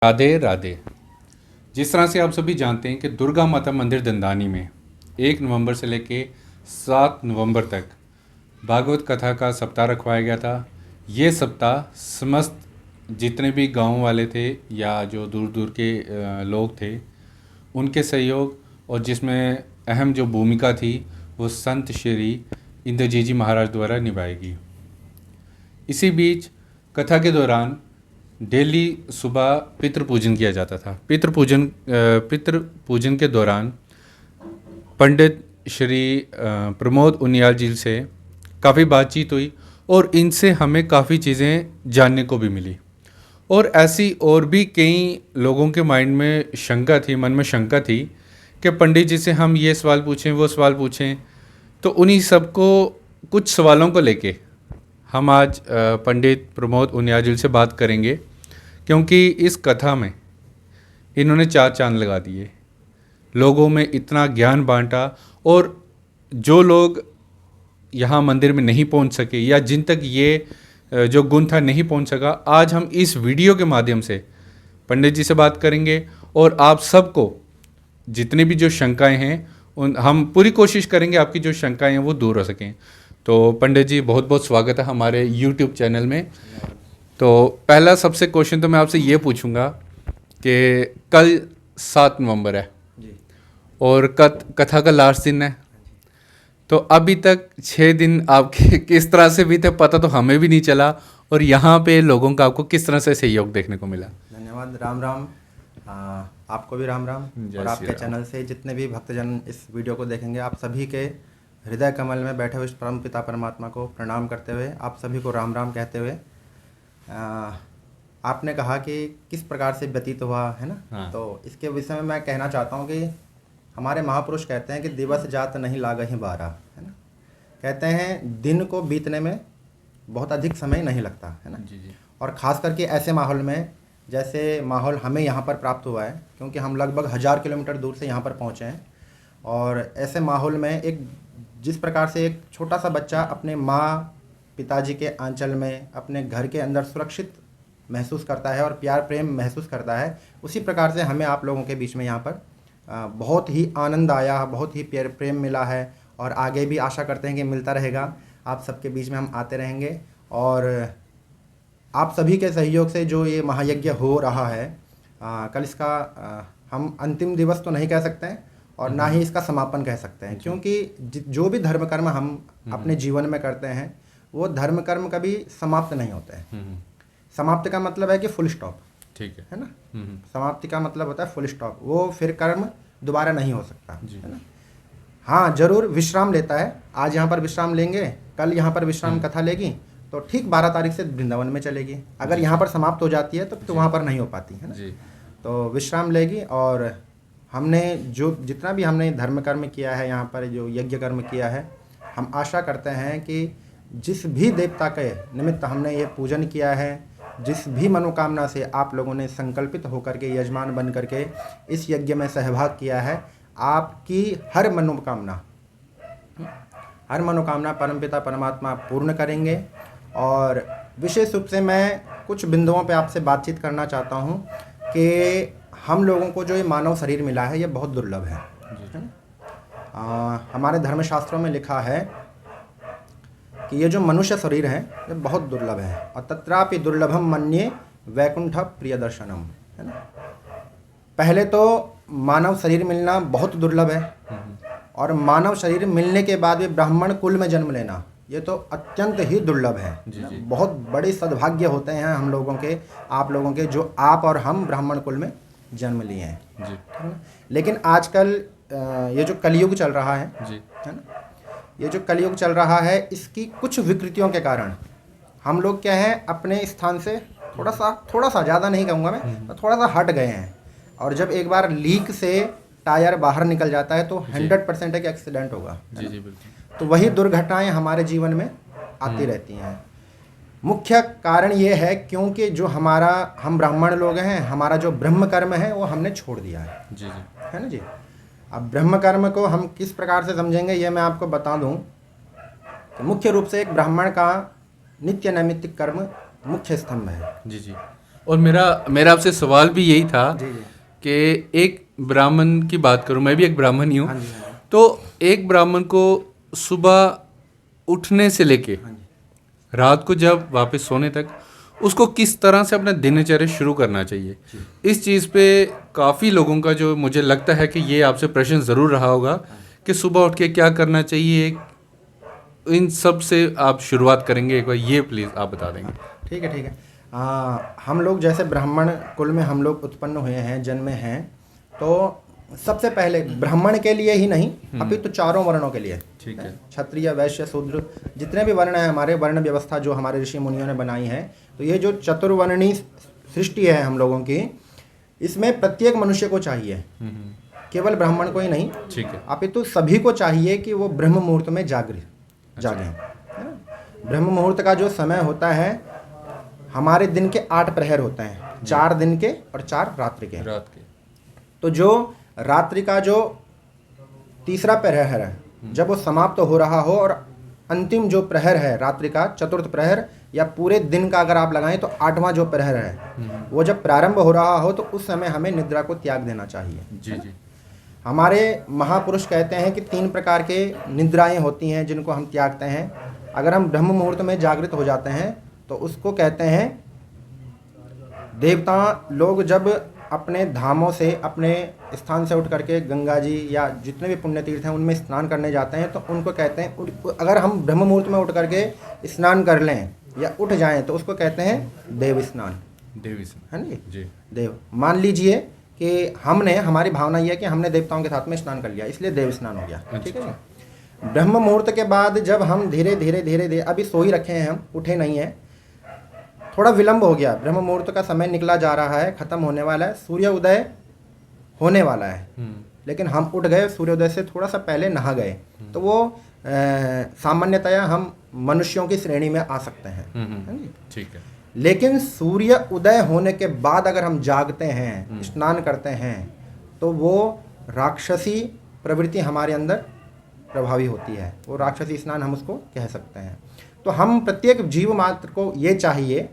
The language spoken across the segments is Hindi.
राधे राधे। जिस तरह से आप सभी जानते हैं कि दुर्गा माता मंदिर दंदानी में 1 नवंबर से लेके 7 नवंबर तक भागवत कथा का सप्ताह रखवाया गया था। ये सप्ताह समस्त जितने भी गांव वाले थे या जो दूर दूर के लोग थे उनके सहयोग और जिसमें अहम जो भूमिका थी वो संत श्री इंद्रजीत जी महाराज द्वारा निभाएगी। इसी बीच कथा के दौरान डेली सुबह पितृ पूजन किया जाता था। पितृ पूजन के दौरान पंडित श्री प्रमोद उनियाल जी से काफ़ी बातचीत हुई और इनसे हमें काफ़ी चीज़ें जानने को भी मिली। और ऐसी और भी कई लोगों के माइंड में शंका थी, मन में शंका थी कि पंडित जी से हम ये सवाल पूछें, वो सवाल पूछें। तो उन्हीं सबको कुछ सवालों को लेके हम आज पंडित प्रमोद उनियाल जी से बात करेंगे, क्योंकि इस कथा में इन्होंने 4 चांद लगा दिए, लोगों में इतना ज्ञान बांटा। और जो लोग यहाँ मंदिर में नहीं पहुँच सके या जिन तक ये जो गुण था नहीं पहुँच सका, आज हम इस वीडियो के माध्यम से पंडित जी से बात करेंगे और आप सबको जितनी भी जो शंकाएं हैं उन हम पूरी कोशिश करेंगे आपकी जो शंकाएं हैं वो दूर हो सकें। तो पंडित जी बहुत बहुत स्वागत है हमारे YouTube चैनल में। तो पहला सबसे क्वेश्चन तो मैं आपसे ये पूछूंगा कि कल 7 नवंबर है जी और कथा का लास्ट दिन है, तो अभी तक 6 दिन आपके किस तरह से बीते पता तो हमें भी नहीं चला, और यहाँ पे लोगों का आपको किस तरह से सहयोग देखने को मिला? धन्यवाद। राम राम। आपको भी राम राम। और आपके चैनल से जितने भी भक्तजन इस वीडियो को देखेंगे, आप सभी के हृदय कमल में बैठे हुए परम पिता परमात्मा को प्रणाम करते हुए, आप सभी को राम राम कहते हुए, आपने कहा कि किस प्रकार से व्यतीत हुआ है ना। हाँ। तो इसके विषय में मैं कहना चाहता हूँ कि हमारे महापुरुष कहते हैं कि दिवस जात नहीं लागहि बारा, है ना। कहते हैं दिन को बीतने में बहुत अधिक समय नहीं लगता, है ना। जी। और ख़ास करके ऐसे माहौल में जैसे माहौल हमें यहाँ पर प्राप्त हुआ है, क्योंकि हम लगभग 1000 किलोमीटर दूर से यहाँ पर पहुँचे हैं। और ऐसे माहौल में एक जिस प्रकार से एक छोटा सा बच्चा अपने माँ पिताजी के आंचल में अपने घर के अंदर सुरक्षित महसूस करता है और प्यार प्रेम महसूस करता है, उसी प्रकार से हमें आप लोगों के बीच में यहाँ पर बहुत ही आनंद आया, बहुत ही प्यार प्रेम मिला है। और आगे भी आशा करते हैं कि मिलता रहेगा। आप सबके बीच में हम आते रहेंगे और आप सभी के सहयोग से जो ये महायज्ञ हो रहा है, कल इसका हम अंतिम दिवस तो नहीं कह सकते हैं और ना ही इसका समापन कह सकते हैं, क्योंकि जो भी धर्म कर्म हम अपने जीवन में करते हैं वो धर्म कर्म कभी समाप्त नहीं होते हैं। समाप्ति का मतलब है कि फुल स्टॉप, ठीक है ना। समाप्ति का मतलब होता है फुल स्टॉप, वो फिर कर्म दोबारा नहीं हो सकता, है ना। हाँ, जरूर विश्राम लेता है। आज यहाँ पर विश्राम लेंगे, कल यहाँ पर विश्राम कथा लेगी, तो ठीक 12 तारीख से वृंदावन में चलेगी। अगर यहाँ पर समाप्त हो जाती है तो वहाँ पर नहीं हो पाती, है ना। तो विश्राम लेगी। और हमने जो जितना भी हमने धर्म कर्म किया है, यहाँ पर जो यज्ञ कर्म किया है, हम आशा करते हैं कि जिस भी देवता के निमित्त हमने ये पूजन किया है, जिस भी मनोकामना से आप लोगों ने संकल्पित होकर के यजमान बन करके इस यज्ञ में सहभाग किया है, आपकी हर मनोकामना परमपिता परमात्मा पूर्ण करेंगे। और विशेष रूप से मैं कुछ बिंदुओं पे आपसे बातचीत करना चाहता हूँ कि हम लोगों को जो ये मानव शरीर मिला है ये बहुत दुर्लभ है। हमारे धर्मशास्त्रों में लिखा है कि ये जो मनुष्य शरीर है ये बहुत दुर्लभ है। और तत्रापि दुर्लभम मन्ये वैकुंठ प्रिय दर्शनम, है ना। पहले तो मानव शरीर मिलना बहुत दुर्लभ है, और मानव शरीर मिलने के बाद भी ब्राह्मण कुल में जन्म लेना ये तो अत्यंत ही दुर्लभ है। जी। बहुत बड़े सद्भाग्य होते हैं हम लोगों के, आप लोगों के, जो आप और हम ब्राह्मण कुल में जन्म लिए हैं जी। लेकिन आजकल ये जो कलयुग चल रहा है जी, है ना, ये जो कलयुग चल रहा है, इसकी कुछ विकृतियों के कारण हम लोग क्या है अपने स्थान से थोड़ा सा ज़्यादा नहीं कहूँगा मैं, तो थोड़ा सा हट गए हैं। और जब एक बार लीक से टायर बाहर निकल जाता है तो 100% है कि एक्सीडेंट होगा। जी जी बिल्कुल। तो वही दुर्घटनाएं हमारे जीवन में आती रहती हैं। मुख्य कारण ये है क्योंकि जो हम ब्राह्मण लोग हैं, हमारा जो ब्रह्म कर्म है वो हमने छोड़ दिया है। जी जी, है ना जी। अब ब्रह्म कर्म को हम किस प्रकार से समझेंगे ये मैं आपको बता दूं कि मुख्य रूप से एक ब्राह्मण का नित्य नैमित्तिक कर्म मुख्य स्तंभ है। जी जी। और मेरा आपसे सवाल भी यही था जी जी। कि एक ब्राह्मण की बात करूं, मैं भी एक ब्राह्मण ही हूं, हाँ जी हाँ जी। तो एक ब्राह्मण को सुबह उठने से लेके हाँ जी। रात को जब वापस सोने तक उसको किस तरह से अपना दिनचर्या शुरू करना चाहिए, इस चीज़ पे काफ़ी लोगों का जो मुझे लगता है कि ये आपसे प्रश्न ज़रूर रहा होगा कि सुबह उठ के क्या करना चाहिए। इन सब से आप शुरुआत करेंगे, एक बार ये प्लीज़ आप बता देंगे। ठीक है ठीक है। हम लोग जैसे ब्राह्मण कुल में हम लोग उत्पन्न हुए हैं, जन्मे हैं, तो सबसे पहले ब्राह्मण के लिए ही नहीं अभी तो चारों वर्णों के लिए, ठीक है। क्षत्रिय वैश्य शूद्र जितने भी वर्ण हैं हमारे, वर्ण व्यवस्था जो हमारे ऋषि मुनियों ने बनाई है, तो ये जो चतुर्वर्णी सृष्टि है हम लोगों की, इसमें प्रत्येक मनुष्य को चाहिए, केवल ब्राह्मण को ही नहीं, ठीक है। अपितु सभी को चाहिए कि वो ब्रह्म मुहूर्त में जागें, है ना। ब्रह्म मुहूर्त का जो समय होता है, हमारे दिन के 8 प्रहर होते हैं, 4 दिन के और 4 रात्रि के। तो जो रात्रि का जो तीसरा प्रहर है, जब वो समाप्त हो रहा हो और अंतिम जो प्रहर है रात्रि का, चतुर्थ प्रहर, या पूरे दिन का अगर आप लगाएं तो 8वां जो प्रहर है, वो जब प्रारंभ हो रहा हो तो उस समय हमें निद्रा को त्याग देना चाहिए। जी जी। हमारे महापुरुष कहते हैं कि 3 प्रकार के निद्राएं होती हैं जिनको हम त्यागते हैं। अगर हम ब्रह्म मुहूर्त में जागृत हो जाते हैं तो उसको कहते हैं, देवता लोग जब अपने धामों से, अपने स्थान से उठ करके गंगा जी या जितने भी पुण्य तीर्थ हैं उनमें स्नान करने जाते हैं, तो उनको कहते हैं, अगर हम ब्रह्म मुहूर्त में उठ करके स्नान कर लें या उठ जाएं तो उसको कहते हैं देव स्नान। देव स्नान, है ना जी। देव, मान लीजिए कि हमारी भावना यह है कि हमने देवताओं के साथ में स्नान कर लिया, इसलिए देव स्नान हो गया। ठीक है जी। ब्रह्म मुहूर्त के बाद जब हम धीरे धीरे अभी सो ही रखे हैं, हम उठे नहीं हैं, थोड़ा विलंब हो गया, ब्रह्म मुहूर्त का समय निकला जा रहा है, खत्म होने वाला है, सूर्य उदय होने वाला है, लेकिन हम उठ गए, सूर्योदय से थोड़ा सा पहले नहा गए, तो वो सामान्यतया हम मनुष्यों की श्रेणी में आ सकते हैं। ठीक है। लेकिन सूर्य उदय होने के बाद अगर हम जागते हैं, स्नान करते हैं, तो वो राक्षसी प्रवृत्ति हमारे अंदर प्रभावी होती है, वो राक्षसी स्नान हम उसको कह सकते हैं। तो हम प्रत्येक जीव मात्र को ये चाहिए,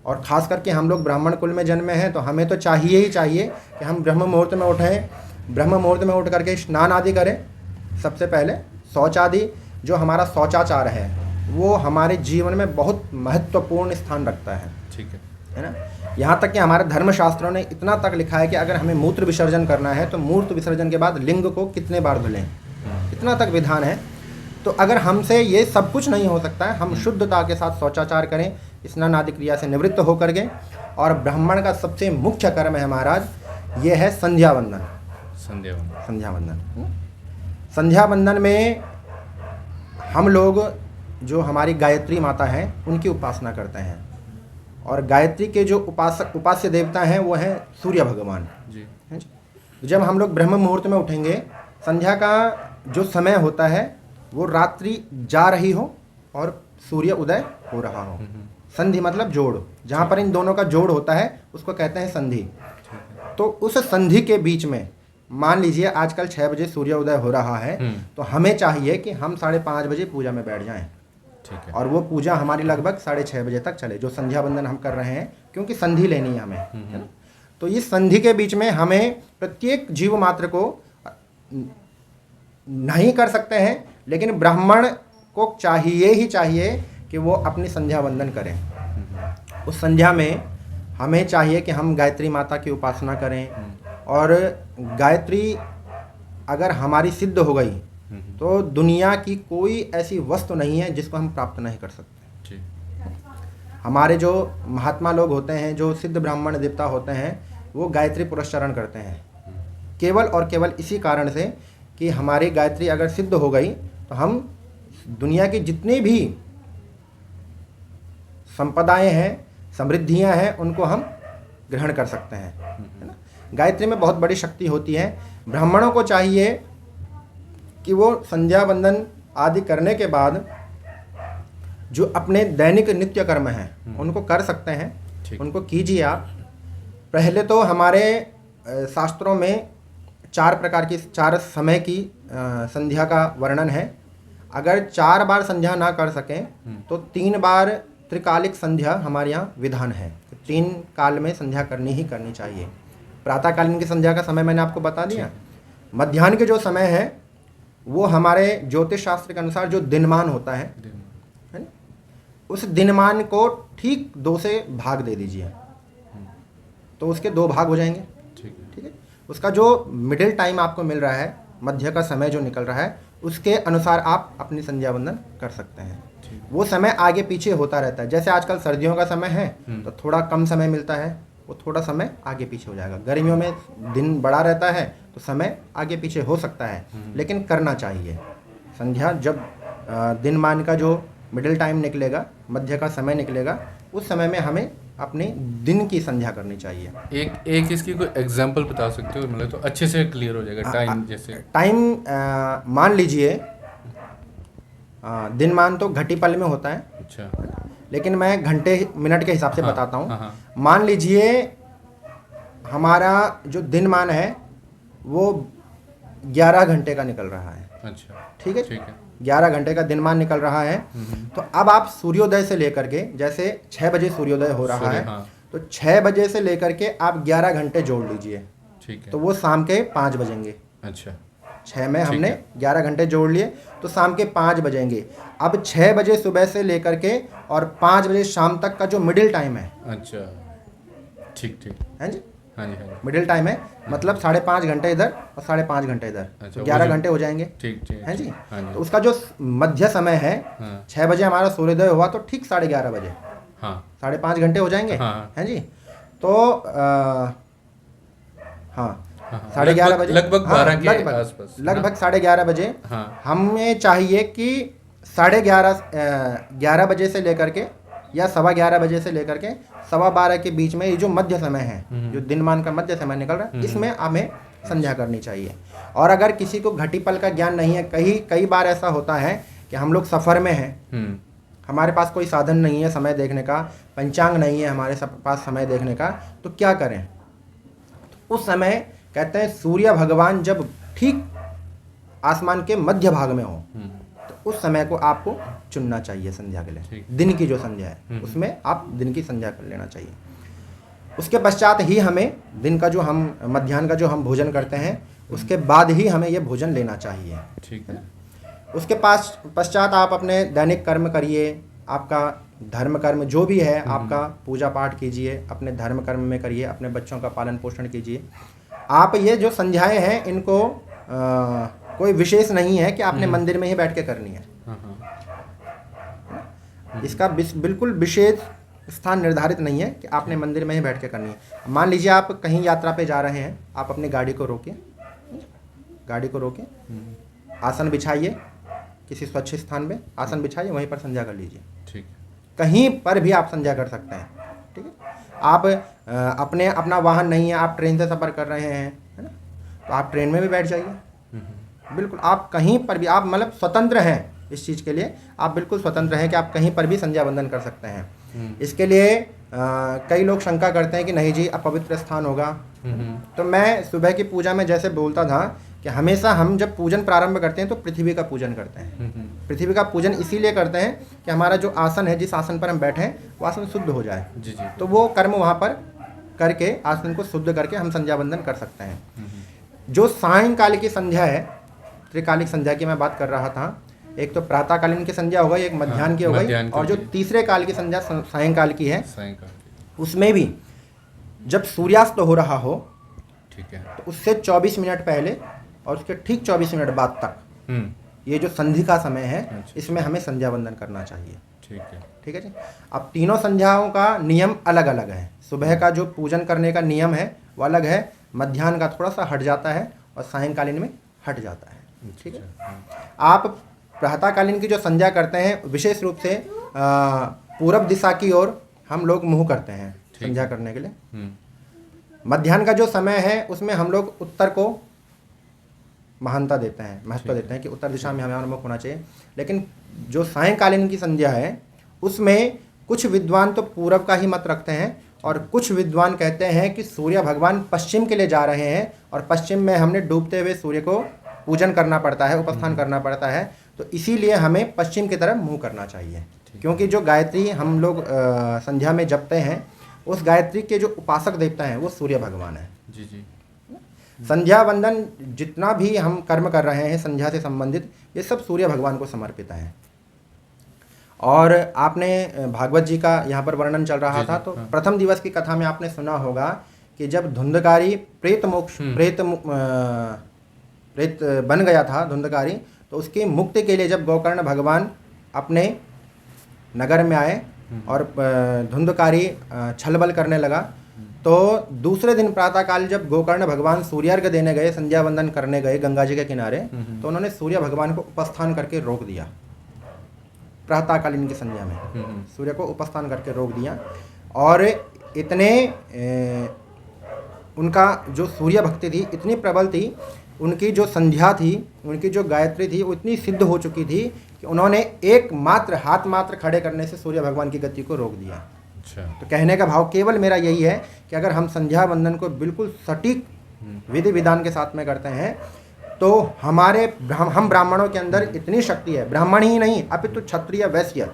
और ख़ास करके हम लोग ब्राह्मण कुल में जन्मे हैं, तो हमें तो चाहिए ही चाहिए कि हम ब्रह्म मुहूर्त में उठें, ब्रह्म मुहूर्त में उठ करके स्नान आदि करें। सबसे पहले शौच आदि, जो हमारा शौचाचार है, वो हमारे जीवन में बहुत महत्वपूर्ण स्थान रखता है। ठीक है ना। यहाँ तक कि हमारे धर्मशास्त्रों ने इतना तक लिखा है कि अगर हमें मूत्र विसर्जन करना है तो मूत्र विसर्जन के बाद लिंग को कितने बार धुलें, इतना तक विधान है। तो अगर हमसे ये सब कुछ नहीं हो सकता है, हम शुद्धता के साथ शौचाचार करें, स्नान आदि क्रिया से निवृत्त होकर के, और ब्राह्मण का सबसे मुख्य कर्म है महाराज, ये है संध्या वंदन। संध्या वंदन, संध्या वंदन में हम लोग जो हमारी गायत्री माता हैं उनकी उपासना करते हैं, और गायत्री के जो उपास्य देवता हैं वो हैं सूर्य भगवान जी। जब हम लोग ब्रह्म मुहूर्त में उठेंगे, संध्या का जो समय होता है वो रात्रि जा रही हो और सूर्य उदय हो रहा हो। संधि मतलब जोड़, जहाँ पर इन दोनों का जोड़ होता है उसको कहते हैं संधि। तो उस संधि के बीच में, मान लीजिए आजकल 6 बजे सूर्य उदय हो रहा है, तो हमें चाहिए कि हम 5:30 बजे पूजा में बैठ जाएं। ठीक है। और वो पूजा हमारी लगभग 6:30 बजे तक चले, जो संध्या बंदन हम कर रहे हैं, क्योंकि संधि लेनी है हमें, है ना। तो इस संधि के बीच में हमें प्रत्येक जीव मात्र को नहीं कर सकते हैं, लेकिन ब्राह्मण को चाहिए ही चाहिए कि वो अपनी संध्या वंदन करें। उस संध्या में हमें चाहिए कि हम गायत्री माता की उपासना करें, और गायत्री अगर हमारी सिद्ध हो गई तो दुनिया की कोई ऐसी वस्तु नहीं है जिसको हम प्राप्त नहीं कर सकते। हमारे जो महात्मा लोग होते हैं, जो सिद्ध ब्राह्मण देवता होते हैं, वो गायत्री पुरस्चरण करते हैं, केवल और केवल इसी कारण से कि हमारी गायत्री अगर सिद्ध हो गई तो हम दुनिया की जितनी भी संपदाएं हैं, समृद्धियां हैं, उनको हम ग्रहण कर सकते हैं, है ना। गायत्री में बहुत बड़ी शक्ति होती है। ब्राह्मणों को चाहिए कि वो संध्या वंदन आदि करने के बाद जो अपने दैनिक नित्य कर्म हैं उनको कर सकते हैं, उनको कीजिए आप। पहले तो हमारे शास्त्रों में 4 प्रकार की, 4 समय की संध्या का वर्णन है। अगर 4 बार संध्या ना कर सकें तो 3 बार त्रिकालिक संध्या हमारे यहाँ विधान है। 3 काल में संध्या करनी ही करनी चाहिए। प्रातःकालीन की संध्या का समय मैंने आपको बता दिया। मध्याह्न के जो समय है वो हमारे ज्योतिष शास्त्र के अनुसार जो दिनमान होता है ना, उस दिनमान को ठीक 2 से भाग दे दीजिए, तो उसके 2 भाग हो जाएंगे। ठीक है। उसका जो मिडिल टाइम आपको मिल रहा है, मध्य का समय जो निकल रहा है, उसके अनुसार आप अपनी संध्या वंदन कर सकते हैं। वो समय आगे पीछे होता रहता है। जैसे आजकल सर्दियों का समय है तो थोड़ा कम समय मिलता है, वो थोड़ा समय आगे पीछे हो जाएगा। गर्मियों में दिन बड़ा रहता है तो समय आगे पीछे हो सकता है, लेकिन करना चाहिए संध्या। जब दिनमान का जो मिडिल टाइम निकलेगा, मध्य का समय निकलेगा, उस समय में हमें अपने दिन की संध्या करनी चाहिए। एक इसकी कोई एग्जांपल बता सकते हो, मतलब तो अच्छे से क्लियर हो जाएगा। टाइम जैसे टाइम मान लीजिए दिनमान तो घटीपल में होता है। अच्छा। लेकिन मैं घंटे मिनट के हिसाब से बताता हूँ। हाँ। मान लीजिए हमारा जो दिनमान है वो 11 घंटे का निकल रहा है। अच्छा। ठीक है। 11 घंटे का दिनमान निकल रहा है। तो अब आप सूर्योदय से लेकर के, जैसे 6 बजे सूर्योदय हो रहा है, तो 6 बजे से लेकर के आप 11 घंटे जोड़ लीजिए। ठीक है। तो वो शाम के 5 बजेंगे। अच्छा। 6 में हमने 11 घंटे जोड़ लिए तो शाम के 5 बजेंगे। अब 6 बजे सुबह से लेकर के और 5 बजे शाम तक का जो मिडिल टाइम है। अच्छा। ठीक है जी। हाँ जी। मिडिल टाइम है, मतलब 5.5 घंटे इधर और 5.5 घंटे इधर। अच्छा, 11 घंटे हो जाएंगे। ठीक है जी। हाँ जी। तो उसका जो मध्य समय है, 6 बजे हमारा सूर्योदय हुआ तो ठीक 11:30 बजे, 5.5 घंटे हो जाएंगे। है जी। तो हाँ 11:30 बजे, लगभग 12 के आसपास, लगभग 11:30 बजे हमें चाहिए कि 11:30 बजे से लेकर के या 11:15 बजे से लेकर के 12:15 के बीच में ये जो मध्य समय है, जो दिनमान का मध्य समय निकल रहा है, इसमें हमें संध्या करनी चाहिए। और अगर किसी को घटीपल का ज्ञान नहीं है, कई बार ऐसा होता है कि हम लोग सफ़र में हैं, हमारे पास कोई साधन नहीं है समय देखने का, पंचांग नहीं है हमारे पास समय देखने का, तो क्या करें? तो उस समय कहते हैं सूर्य भगवान जब ठीक आसमान के मध्य भाग में हो, तो उस समय को आपको चुनना चाहिए संध्या के लिए। दिन की जो संध्या है उसमें आप दिन की संध्या कर लेना चाहिए। उसके पश्चात ही हमें दिन का जो हम मध्याह्न का जो हम भोजन करते हैं, उसके बाद ही हमें ये भोजन लेना चाहिए। ठीक है। उसके पश्चात आप अपने दैनिक कर्म करिए, आपका धर्म कर्म जो भी है, आपका पूजा पाठ कीजिए, अपने धर्म कर्म में करिए, अपने बच्चों का पालन पोषण कीजिए। आप ये जो संध्याएं हैं इनको कोई विशेष नहीं है कि आपने मंदिर में ही बैठ के करनी है। इसका बिल्कुल विशेष स्थान निर्धारित नहीं है कि आपने मंदिर में ही बैठ के करनी है। मान लीजिए आप कहीं यात्रा पे जा रहे हैं, आप अपनी गाड़ी को रोके, आसन बिछाइए, किसी स्वच्छ स्थान पे आसन बिछाइए, वहीं पर संध्या कर लीजिए। ठीक। कहीं पर भी आप संध्या कर सकते हैं। ठीक है। आप अपना वाहन नहीं है, आप ट्रेन से सफ़र कर रहे हैं, है ना, तो आप ट्रेन में भी बैठ जाइए। बिल्कुल आप कहीं पर भी, आप मतलब स्वतंत्र हैं इस चीज़ के लिए, आप बिल्कुल स्वतंत्र हैं कि आप कहीं पर भी संध्या वंदन कर सकते हैं। इसके लिए कई लोग शंका करते हैं कि नहीं जी अपवित्र स्थान होगा। तो मैं सुबह की पूजा में जैसे बोलता था कि हमेशा हम जब पूजन प्रारंभ करते हैं तो पृथ्वी का पूजन करते हैं। पृथ्वी का पूजन इसीलिए करते हैं कि हमारा जो आसन है, जिस आसन पर हम बैठे हैं, वो आसन शुद्ध हो जाए। जी। तो वो कर्म वहाँ पर करके आसन को शुद्ध करके हम संध्या वंदन कर सकते हैं। जो सायंकाल की संध्या है, त्रिकालिक संध्या की मैं बात कर रहा था, एक तो प्रातःकालीन की संध्या हो गई, एक मध्याह्न की हो गई, और जो तीसरे काल की संध्या सायंकाल की है, उसमें भी जब सूर्यास्त हो रहा हो, ठीक है, तो उससे 24 मिनट पहले और उसके ठीक 24 मिनट बाद तक ये जो संधि का समय है, इसमें हमें संध्या वंदन करना चाहिए। ठीक है जी। अब तीनों संध्याओं का नियम अलग अलग है। सुबह का जो पूजन करने का नियम है वो अलग है, मध्याह्न का थोड़ा सा हट जाता है और सायंकालीन में हट जाता है। ठीक है। आप प्रातःकालीन की जो संध्या करते हैं, विशेष रूप से पूरब दिशा की ओर हम लोग मुँह करते हैं संध्या करने के लिए। मध्याह्न का जो समय है उसमें हम लोग उत्तर को महानता देते हैं, महत्व देते हैं कि उत्तर दिशा में हमें मुख होना चाहिए। लेकिन जो सायंकालीन की संध्या है उसमें कुछ विद्वान तो पूरब का ही मत रखते हैं और कुछ विद्वान कहते हैं कि सूर्य भगवान पश्चिम के लिए जा रहे हैं और पश्चिम में हमने डूबते हुए सूर्य को पूजन करना पड़ता है, उपस्थान करना पड़ता है, तो इसीलिए हमें पश्चिम की तरफ मुँह करना चाहिए। क्योंकि जो गायत्री हम लोग संध्या में जपते हैं उस गायत्री के जो उपासक देवता हैं वो सूर्य भगवान है। जी जी। संध्या वंदन जितना भी हम कर्म कर रहे हैं संध्या से संबंधित, ये सब सूर्य भगवान को समर्पित है। और आपने भागवत जी का यहाँ पर वर्णन चल रहा था, तो प्रथम दिवस की कथा में आपने सुना होगा कि जब धुंधकारी प्रेत बन गया था धुंधकारी, तो उसकी मुक्ति के लिए जब गोकर्ण भगवान अपने नगर में आए और धुंधकारी छलबल करने लगा, तो दूसरे दिन प्रातःकाल जब गोकर्ण भगवान सूर्यार्घ देने गए, संध्या वंदन करने गए गंगा जी के किनारे, तो उन्होंने सूर्य भगवान को उपस्थान करके रोक दिया। प्रातःकालीन की संध्या में सूर्य को उपस्थान करके रोक दिया। और इतने उनका जो सूर्य भक्ति थी इतनी प्रबल थी, उनकी जो संध्या थी, उनकी जो गायत्री थी वो इतनी सिद्ध हो चुकी थी कि उन्होंने एक मात्र हाथ मात्र खड़े करने से सूर्य भगवान की गति को रोक दिया। अच्छा। तो कहने का भाव केवल मेरा यही है कि अगर हम संध्या वंदन को बिल्कुल सटीक विधि विधान के साथ में करते हैं, तो हम ब्राह्मणों के अंदर इतनी शक्ति है, ब्राह्मण ही नहीं अपितु क्षत्रिय वैश्य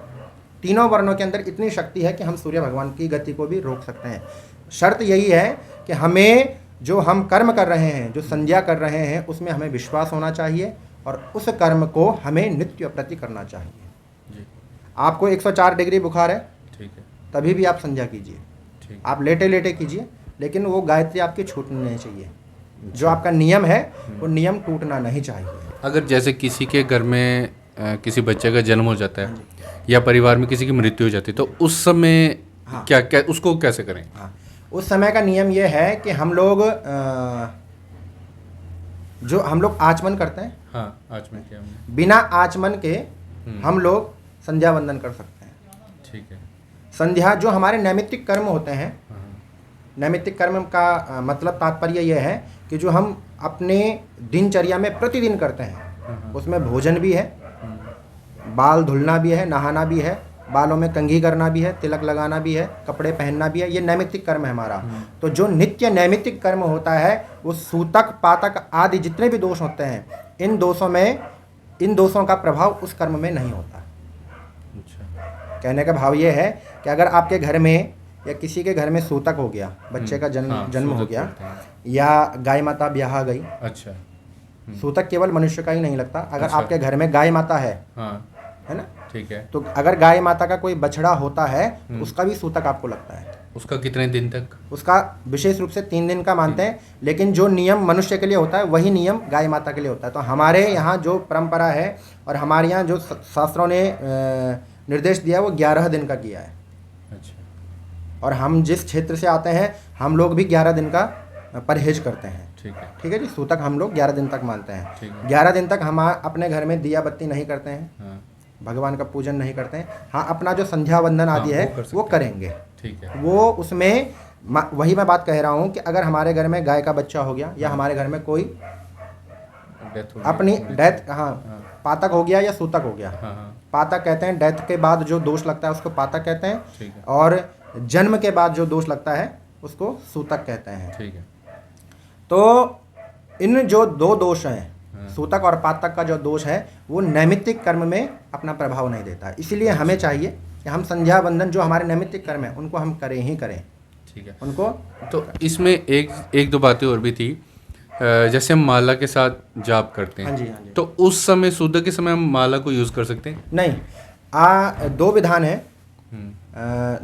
तीनों वर्णों के अंदर इतनी शक्ति है कि हम सूर्य भगवान की गति को भी रोक सकते हैं। शर्त यही है कि हमें जो हम कर्म कर रहे हैं, जो संध्या कर रहे हैं, उसमें हमें विश्वास होना चाहिए और उस कर्म को हमें नित्य प्रति करना चाहिए। जी। आपको 104 डिग्री बुखार है, ठीक है, तभी भी आप संध्या कीजिए, आप लेटे लेटे कीजिए, लेकिन वो गायत्री आपकी छूटनी नहीं चाहिए। जो आपका नियम है वो नियम टूटना नहीं चाहिए। अगर जैसे किसी के घर में किसी बच्चे का जन्म हो जाता है या परिवार में किसी की मृत्यु हो जाती है, तो उस समय क्या उसको कैसे करें? उस समय का नियम ये है कि हम लोग आचमन करते हैं। हाँ, आचमन किया हमने। बिना आचमन के हम लोग संध्या वंदन कर सकते हैं। ठीक है। संध्या जो हमारे नैमित्तिक कर्म होते हैं, नैमित्तिक कर्म का मतलब तात्पर्य यह है कि जो हम अपने दिनचर्या में प्रतिदिन करते हैं, उसमें भोजन भी है, बाल धुलना भी है, नहाना भी है, बालों में कंघी करना भी है, तिलक लगाना भी है, कपड़े पहनना भी है, ये नैमित्तिक कर्म है हमारा। तो जो नित्य नैमित्तिक कर्म होता है वो सूतक पातक आदि जितने भी दोष होते हैं, इन दोषों का प्रभाव उस कर्म में नहीं होता। अच्छा। कहने का भाव ये है कि अगर आपके घर में या किसी के घर में सूतक हो गया, बच्चे का जन्म हो गया, या गाय माता ब्याह गई। अच्छा। सूतक केवल मनुष्य का ही नहीं लगता, अगर आपके घर में गाय माता है, है ना, ठीक है, तो अगर गाय माता का कोई बछड़ा होता है तो उसका भी सूतक आपको लगता है। उसका कितने दिन तक? उसका विशेष रूप से 3 दिन का मानते हैं, लेकिन जो नियम मनुष्य के लिए होता है वही नियम गाय माता के लिए होता है। तो हमारे यहाँ जो परंपरा है और हमारे यहाँ जो शास्त्रों ने निर्देश दिया है वो 11 दिन का किया है। अच्छा। और हम जिस क्षेत्र से आते हैं हम लोग भी 11 दिन का परहेज करते हैं। ठीक है जी। सूतक हम लोग 11 दिन तक मानते हैं। 11 दिन तक हम अपने घर में दिया बत्ती नहीं करते हैं, भगवान का पूजन नहीं करते हैं। हाँ, अपना जो संध्या वंदन आदि है वो करेंगे। ठीक है। वो उसमें वही मैं बात कह रहा हूँ कि अगर हमारे घर में गाय का बच्चा हो गया या हमारे घर में कोई अपनी डेथ, पातक हो गया या सूतक हो गया, पातक कहते हैं, डेथ के बाद जो दोष लगता है उसको पातक कहते हैं, और जन्म के बाद जो दोष लगता है उसको सूतक कहते हैं। ठीक है। तो इन जो 2 दोष हैं, सूतक और पातक का जो दोष है वो नैमित्तिक कर्म में अपना प्रभाव नहीं देता है। इसीलिए हमें चाहिए कि हम संध्या वंदन जो हमारे नैमित्तिक कर्म है उनको हम करें ही करें। ठीक है। उनको तो इसमें एक दो बातें और भी थी, जैसे हम माला के साथ जाप करते हैं। हाँ जी, हाँ जी। तो उस समय शुद्ध के समय हम माला को यूज़ कर सकते हैं? नहीं। 2 विधान है,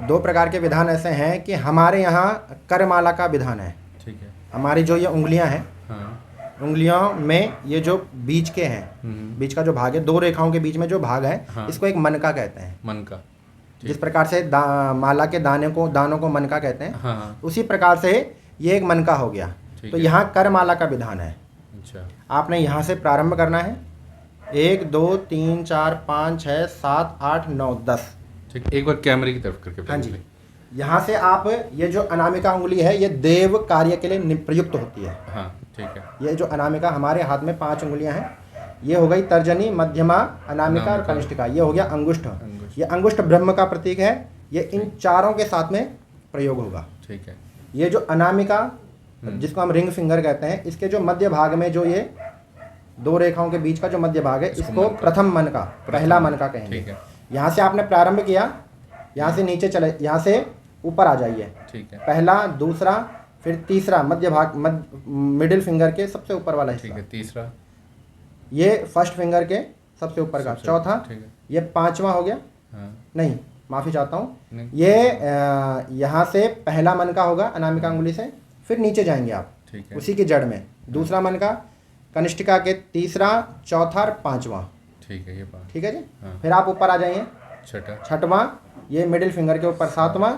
2 प्रकार के विधान ऐसे हैं कि हमारे यहाँ करमाला का विधान है। ठीक है। हमारी जो ये उंगलियां हैं, उंगलियों में ये जो बीच के हैं, बीच का जो भाग है, 2 रेखाओं के बीच में जो भाग है, इसको एक मनका कहते हैं। मनका। जिस प्रकार से माला के दानों को मनका कहते हैं, उसी प्रकार से ये एक मनका हो गया। तो यहाँ करमाला का विधान है। अच्छा। आपने यहाँ से प्रारंभ करना है, 1 2 3 4 5 6 7 8 9 10। ठीक। एक बार कैमरे की तरफ करके। हाँ जी। यहाँ से आप ये जो अनामिका उंगली है ये देव कार्य के लिए प्रयुक्त होती है। हाँ, ठीक है। ये जो अनामिका, हमारे हाथ में 5 उंगलियां हैं, ये हो गई तर्जनी, मध्यमा, अनामिका और कनिष्ठिका। ये हो गया अंगुष्ठ। ये अंगुष्ठ ब्रह्म का प्रतीक है, ये इन चारों के साथ में प्रयोग होगा। ठीक है। ये जो अनामिका जिसको हम रिंग फिंगर कहते हैं, इसके जो मध्य भाग में जो ये 2 रेखाओं के बीच का जो मध्य भाग है, इसको प्रथम मन का, पहला मन का कहेंगे। यहाँ से आपने प्रारंभ किया, यहाँ से नीचे चले, यहाँ से ऊपर आ जाइए। ठीक है। पहला, दूसरा, फिर तीसरा, मध्य भाग, मिडिल फिंगर के सबसे ऊपर वाला हिस्सा। ठीक है। तीसरा, ये फर्स्ट फिंगर के सबसे ऊपर का। चौथा, ठीक है। ये पांचवा हो गया। हाँ। नहीं, माफ़ी चाहता हूँ, नहीं। ये यहाँ से पहला मन का होगा अनामिका अंगुली से, फिर नीचे जाएंगे आप। ठीक है। उसी की जड़ में दूसरा मन का, कनिष्ठिका के तीसरा, चौथा और पांचवा। ठीक है। ये बात ठीक है जी। हाँ। फिर आप ऊपर आ जाइए। छठवां, ये मिडिल फिंगर के ऊपर सातवां,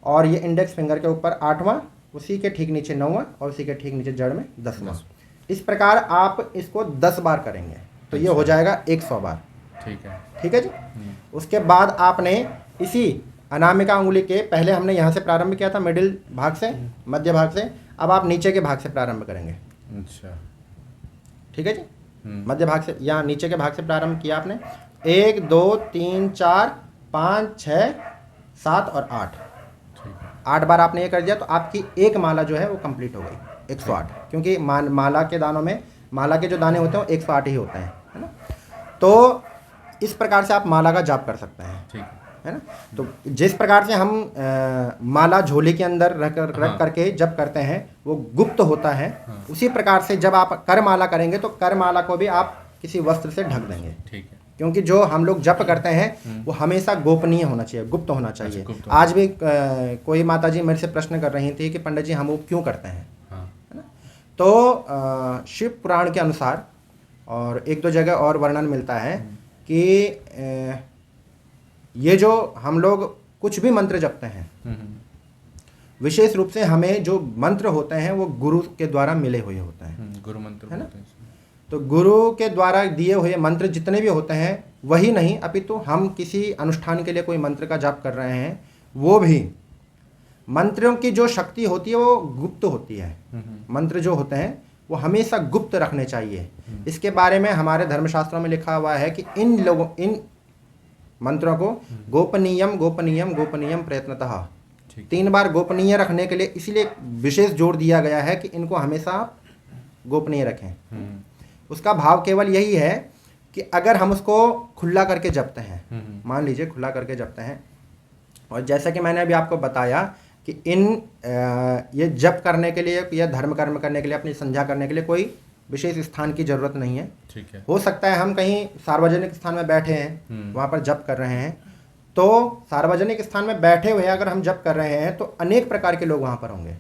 और ये इंडेक्स फिंगर के ऊपर आठवां, उसी के ठीक नीचे नौवां, और उसी के ठीक नीचे जड़ में 10वां। इस प्रकार आप इसको 10 बार करेंगे तो ये हो जाएगा 100 बार। ठीक है। ठीक है जी। उसके बाद आपने इसी अनामिका अंगुली के, पहले हमने यहाँ से प्रारंभ किया था मिडिल भाग से, मध्य भाग से, अब आप नीचे के भाग से प्रारंभ करेंगे। अच्छा। ठीक है जी। मध्य भाग से, यहाँ नीचे के भाग से प्रारंभ किया आपने। 1 2 3 4 5 6 7 और 8। 8 बार आपने ये कर दिया तो आपकी एक माला जो है वो कंप्लीट हो गई, 108। क्योंकि माला के दानों में, माला के जो दाने होते हैं वो 108 ही होते हैं, है ना। तो इस प्रकार से आप माला का जाप कर सकते हैं। ठीक है ना। तो जिस प्रकार से हम माला झोले के अंदर रख करके जब करते हैं वो गुप्त होता है, उसी प्रकार से जब आप कर माला करेंगे तो कर माला को भी आप किसी वस्त्र से ढक देंगे। ठीक है। क्योंकि जो हम लोग जप करते हैं वो हमेशा गोपनीय होना चाहिए, गुप्त होना चाहिए। गुप्त आज भी कोई माता जी मेरे से प्रश्न कर रही थी कि पंडित जी हम वो क्यों करते हैं, है ना। तो शिव पुराण के अनुसार और एक दो जगह और वर्णन मिलता है कि ये जो हम लोग कुछ भी मंत्र जपते हैं, विशेष रूप से हमें जो मंत्र होते हैं वो गुरु के द्वारा मिले हुए होते हैं, गुरु मंत्र, है ना। तो गुरु के द्वारा दिए हुए मंत्र जितने भी होते हैं वही नहीं, अपितु हम किसी अनुष्ठान के लिए कोई मंत्र का जाप कर रहे हैं, वो भी मंत्रों की जो शक्ति होती है वो गुप्त होती है। मंत्र जो होते हैं वो हमेशा गुप्त रखने चाहिए। इसके बारे में हमारे धर्मशास्त्रों में लिखा हुआ है कि इन मंत्रों को गोपनीयम गोपनीयम गोपनीयम प्रयत्नतः, 3 बार गोपनीय रखने के लिए इसलिए विशेष जोर दिया गया है कि इनको हमेशा गोपनीय रखें। उसका भाव केवल यही है कि अगर हम उसको खुला करके जपते हैं, मान लीजिए खुला करके जपते हैं, और जैसा कि मैंने अभी आपको बताया कि ये जप करने के लिए या धर्म कर्म करने के लिए, अपनी संध्या करने के लिए कोई विशेष स्थान की जरूरत नहीं है। ठीक है। हो सकता है हम कहीं सार्वजनिक स्थान में बैठे हैं, वहाँ पर जप कर रहे हैं, तो सार्वजनिक स्थान में बैठे हुए अगर हम जप कर रहे हैं तो अनेक प्रकार के लोग वहाँ पर होंगे।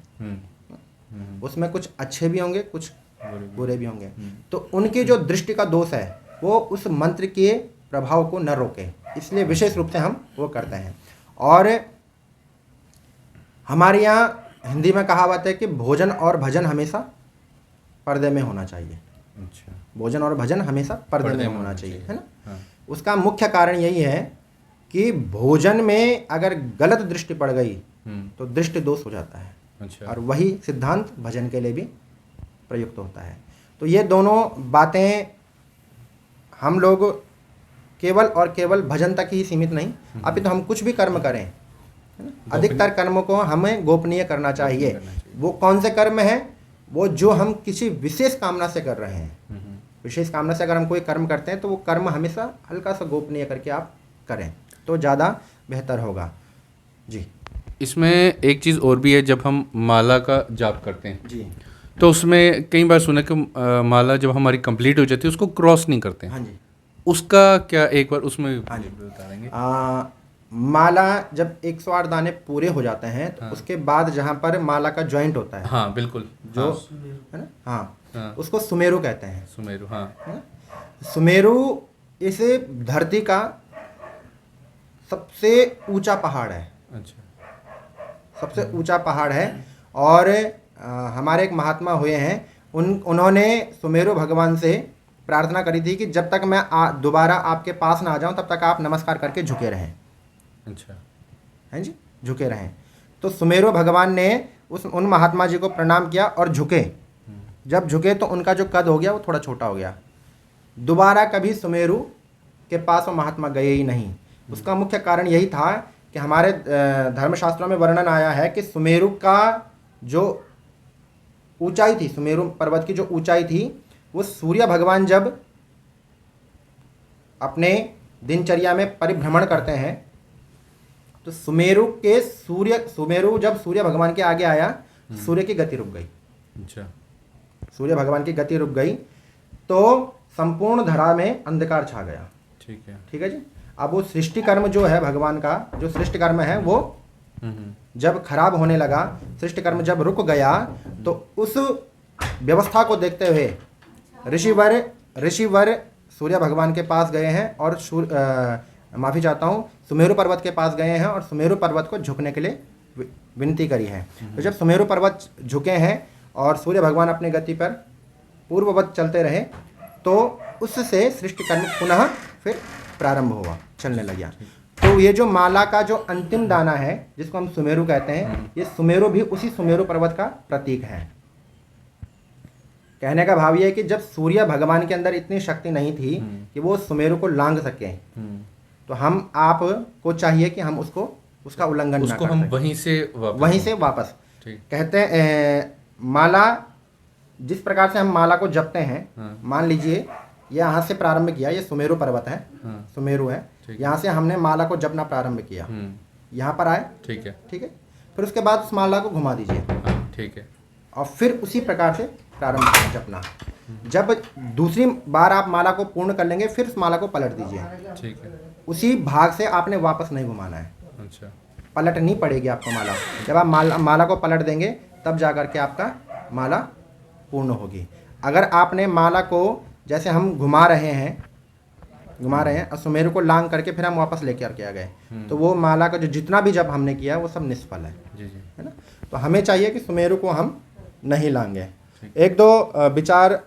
उसमें कुछ अच्छे भी होंगे, कुछ बुरे भी होंगे। तो उनकी जो दृष्टि का दोष है वो उस मंत्र के प्रभाव को न रोके, इसलिए विशेष रूप से हम वो करते हैं। और हमारे यहाँ हिंदी में कहावत है कि भोजन और भजन हमेशा पर्दे में होना चाहिए। अच्छा। भोजन और भजन हमेशा पर्दे में होना चाहिए, है ना। हाँ। उसका मुख्य कारण यही है कि भोजन में अगर गलत दृष्टि पड़ गई तो दृष्टि दोष हो जाता है। अच्छा। और वही सिद्धांत भजन के लिए भी प्रयुक्त होता है। तो ये दोनों बातें हम लोग केवल और केवल भजन तक ही सीमित नहीं, अभी तो हम कुछ भी कर्म करें, है ना, अधिकतर कर्मों को हमें गोपनीय करना चाहिए। वो कौन से कर्म हैं? वो जो हम किसी विशेष कामना से कर रहे हैं। विशेष कामना से अगर हम कोई कर्म करते हैं तो वो कर्म हमेशा हल्का सा गोपनीय करके आप करें तो ज़्यादा बेहतर होगा जी। इसमें एक चीज़ और भी है, जब हम माला का जाप करते हैं जी, तो उसमें कई बार सुना कि माला जब हमारी कंप्लीट हो जाती है उसको क्रॉस नहीं करते हैं। हाँ जी। उसका क्या एक बार उसमें हाँ जी बता देंगे? माला जब 108 दाने पूरे हो जाते हैं तो उसके बाद जहाँ पर माला का जॉइंट होता है, हाँ बिल्कुल, जो है ना, हाँ, उसको सुमेरु कहते हैं। सुमेरु, हाँ। है ना? सुमेरु इस धरती का सबसे ऊंचा पहाड़ है। अच्छा। सबसे ऊंचा पहाड़ है। और हमारे एक महात्मा हुए हैं, उन्होंने सुमेरु भगवान से प्रार्थना करी थी कि जब तक मैं दोबारा आपके पास ना आ जाऊं तब तक आप नमस्कार करके झुके रहें। अच्छा। हैं जी, झुके रहें। तो सुमेरु भगवान ने उन महात्मा जी को प्रणाम किया और झुके। जब झुके तो उनका जो कद हो गया वो थोड़ा छोटा हो गया। दोबारा कभी सुमेरु के पास वो महात्मा गए ही नहीं। उसका मुख्य कारण यही था कि हमारे धर्मशास्त्रों में वर्णन आया है कि सुमेरु का जो ऊंचाई थी, सुमेरु पर्वत की जो ऊंचाई थी, वो सूर्य भगवान जब अपने दिनचर्या में परिभ्रमण करते हैं तो सुमेरु जब सूर्य भगवान के आगे आया, सूर्य की गति रुक गई। अच्छा। सूर्य भगवान की गति रुक गई तो संपूर्ण धरा में अंधकार छा गया। ठीक है। ठीक है जी। अब वो सृष्टि कर्म जो है भगवान का, जो सृष्टि कर्म है वो जब खराब होने लगा, सृष्टि कर्म जब रुक गया, तो उस व्यवस्था को देखते हुए ऋषिवर सूर्य भगवान के पास गए हैं और माफ़ी चाहता हूँ, सुमेरु पर्वत के पास गए हैं और सुमेरु पर्वत को झुकने के लिए विनती करी है। तो जब सुमेरु पर्वत झुके हैं और सूर्य भगवान अपनी गति पर पूर्ववत चलते रहे, तो उससे सृष्टि कर्म पुनः फिर प्रारंभ हुआ, चलने लगा। तो ये जो माला का जो अंतिम दाना है, जिसको हम सुमेरु कहते हैं, ये सुमेरु भी उसी सुमेरु पर्वत का प्रतीक है। कहने का भाव ये है कि जब सूर्य भगवान के अंदर इतनी शक्ति नहीं थी कि वो सुमेरु को लांघ सके, तो हम आप को चाहिए कि हम उसका उल्लंघन ना करें, हम वहीं से वापस कहते हैं माला, जिस प्रकार से हम माला को जपते हैं। मान लीजिए ये यहाँ से प्रारंभ किया, ये सुमेरु पर्वत है, सुमेरु है, यहाँ से हमने माला को जपना प्रारंभ किया, यहाँ पर आए। ठीक है। ठीक है। फिर उसके बाद उस माला को घुमा दीजिए। ठीक है। और फिर उसी प्रकार से प्रारंभ जपना। जब दूसरी बार आप माला को पूर्ण कर लेंगे, फिर उस माला को पलट दीजिए। ठीक है। उसी भाग से आपने वापस नहीं घुमाना है। अच्छा। पलटनी पड़ेगी आपको माला। जब आप माला को पलट देंगे, तब जा करके आपका माला पूर्ण होगी। अगर आपने माला को जैसे हम घुमा रहे हैं और सुमेरु को लांग करके फिर हम वापस लेकर के आ गए, तो वो माला का जो जितना भी जब हमने किया वो सब निष्फल है। है ना। तो हमें चाहिए कि सुमेरु को हम नहीं लांगे। एक दो विचार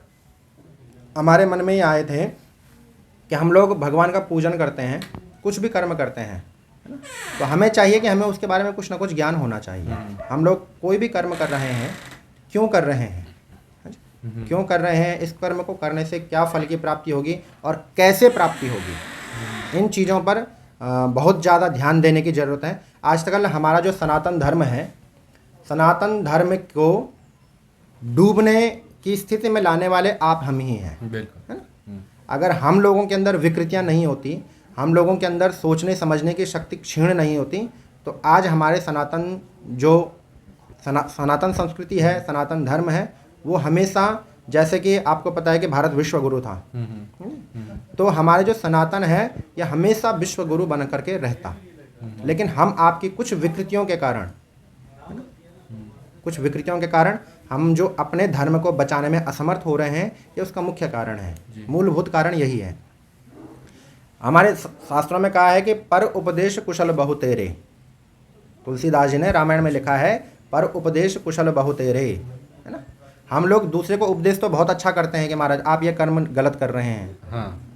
हमारे मन में ही आए थे कि हम लोग भगवान का पूजन करते हैं, कुछ भी कर्म करते हैं, है ना, तो हमें चाहिए कि हमें उसके बारे में कुछ ना कुछ ज्ञान होना चाहिए। हम लोग कोई भी कर्म कर रहे हैं, क्यों कर रहे हैं, क्यों कर रहे हैं, इस कर्म को करने से क्या फल की प्राप्ति होगी और कैसे प्राप्ति होगी, इन चीज़ों पर बहुत ज़्यादा ध्यान देने की ज़रूरत है। आज तक हमारा जो सनातन धर्म है, सनातन धर्म को डूबने की स्थिति में लाने वाले आप हम ही हैं, है ना। अगर हम लोगों के अंदर विकृतियां नहीं होती, हम लोगों के अंदर सोचने समझने की शक्ति क्षीण नहीं होती, तो आज हमारे सनातन जो सनातन संस्कृति है, सनातन धर्म है, वो हमेशा, जैसे कि आपको पता है कि भारत विश्व गुरु था, तो हमारे जो सनातन है ये हमेशा विश्व गुरु बन करके रहता। लेकिन हम आपकी कुछ विकृतियों के कारण हम जो अपने धर्म को बचाने में असमर्थ हो रहे हैं, ये उसका मुख्य कारण है, मूलभूत कारण यही है। हमारे शास्त्रों में कहा है कि पर उपदेश कुशल बहु तेरे, तुलसीदास जी ने रामायण में लिखा है, पर उपदेश कुशल बहु तेरे, है ना। हम लोग दूसरे को उपदेश तो बहुत अच्छा करते हैं कि महाराज आप ये कर्म गलत कर रहे हैं,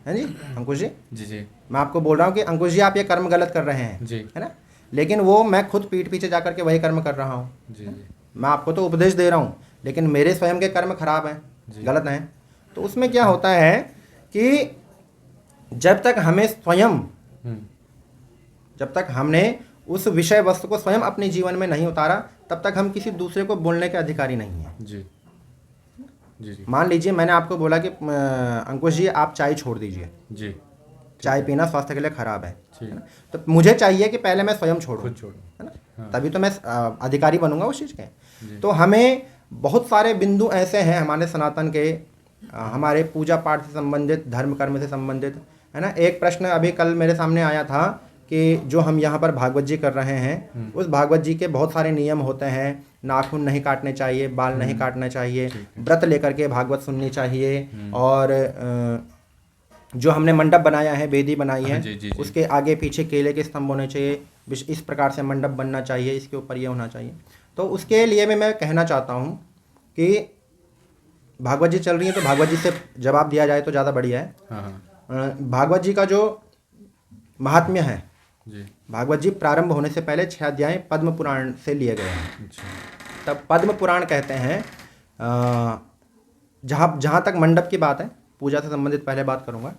है जी अंकुश जी, जी मैं आपको बोल रहा हूँ कि अंकुश जी आप ये कर्म गलत कर रहे हैं, है ना, लेकिन वो मैं खुद पीठ पीछे जा करके वही कर्म कर रहा हूँ। मैं आपको तो उपदेश दे रहा हूँ, लेकिन मेरे स्वयं के कर्म खराब हैं, गलत हैं। तो उसमें क्या होता है कि जब तक हमें स्वयं, जब तक हमने उस विषय वस्तु को स्वयं अपने जीवन में नहीं उतारा, तब तक हम किसी दूसरे को बोलने के अधिकारी नहीं हैं। जी जी। मान लीजिए मैंने आपको बोला कि अंकुश जी आप चाय छोड़ दीजिए, जी चाय पीना स्वास्थ्य के लिए खराब है ना, तो मुझे चाहिए कि पहले मैं स्वयं छोड़ूं, है ना, तभी तो मैं अधिकारी बनूंगा उस चीज़ के। तो हमें बहुत सारे बिंदु ऐसे हैं हमारे सनातन के, हमारे पूजा पाठ से संबंधित, धर्म कर्म से संबंधित, है ना। एक प्रश्न अभी कल मेरे सामने आया था कि जो हम यहाँ पर भागवत जी कर रहे हैं, उस भागवत जी के बहुत सारे नियम होते हैं, नाखून नहीं काटने चाहिए, बाल नहीं काटना चाहिए, व्रत लेकर के भागवत सुननी चाहिए, और जो हमने मंडप बनाया है, वेदी बनाई है, जी, उसके आगे पीछे केले के स्तंभ होने चाहिए, इस प्रकार से मंडप बनना चाहिए, इसके ऊपर ये होना चाहिए। तो उसके लिए भी मैं कहना चाहता हूँ कि भागवत जी चल रही है, तो भागवत जी से जवाब दिया जाए तो ज़्यादा बढ़िया है। भागवत जी का जो महात्म्य है, भागवत जी प्रारंभ होने से पहले 6 अध्याय पद्म पुराण से लिए गए हैं। तब पद्म पुराण कहते हैं, जहाँ तक मंडप की बात है, पूजा से संबंधित पहले बात करूँगा,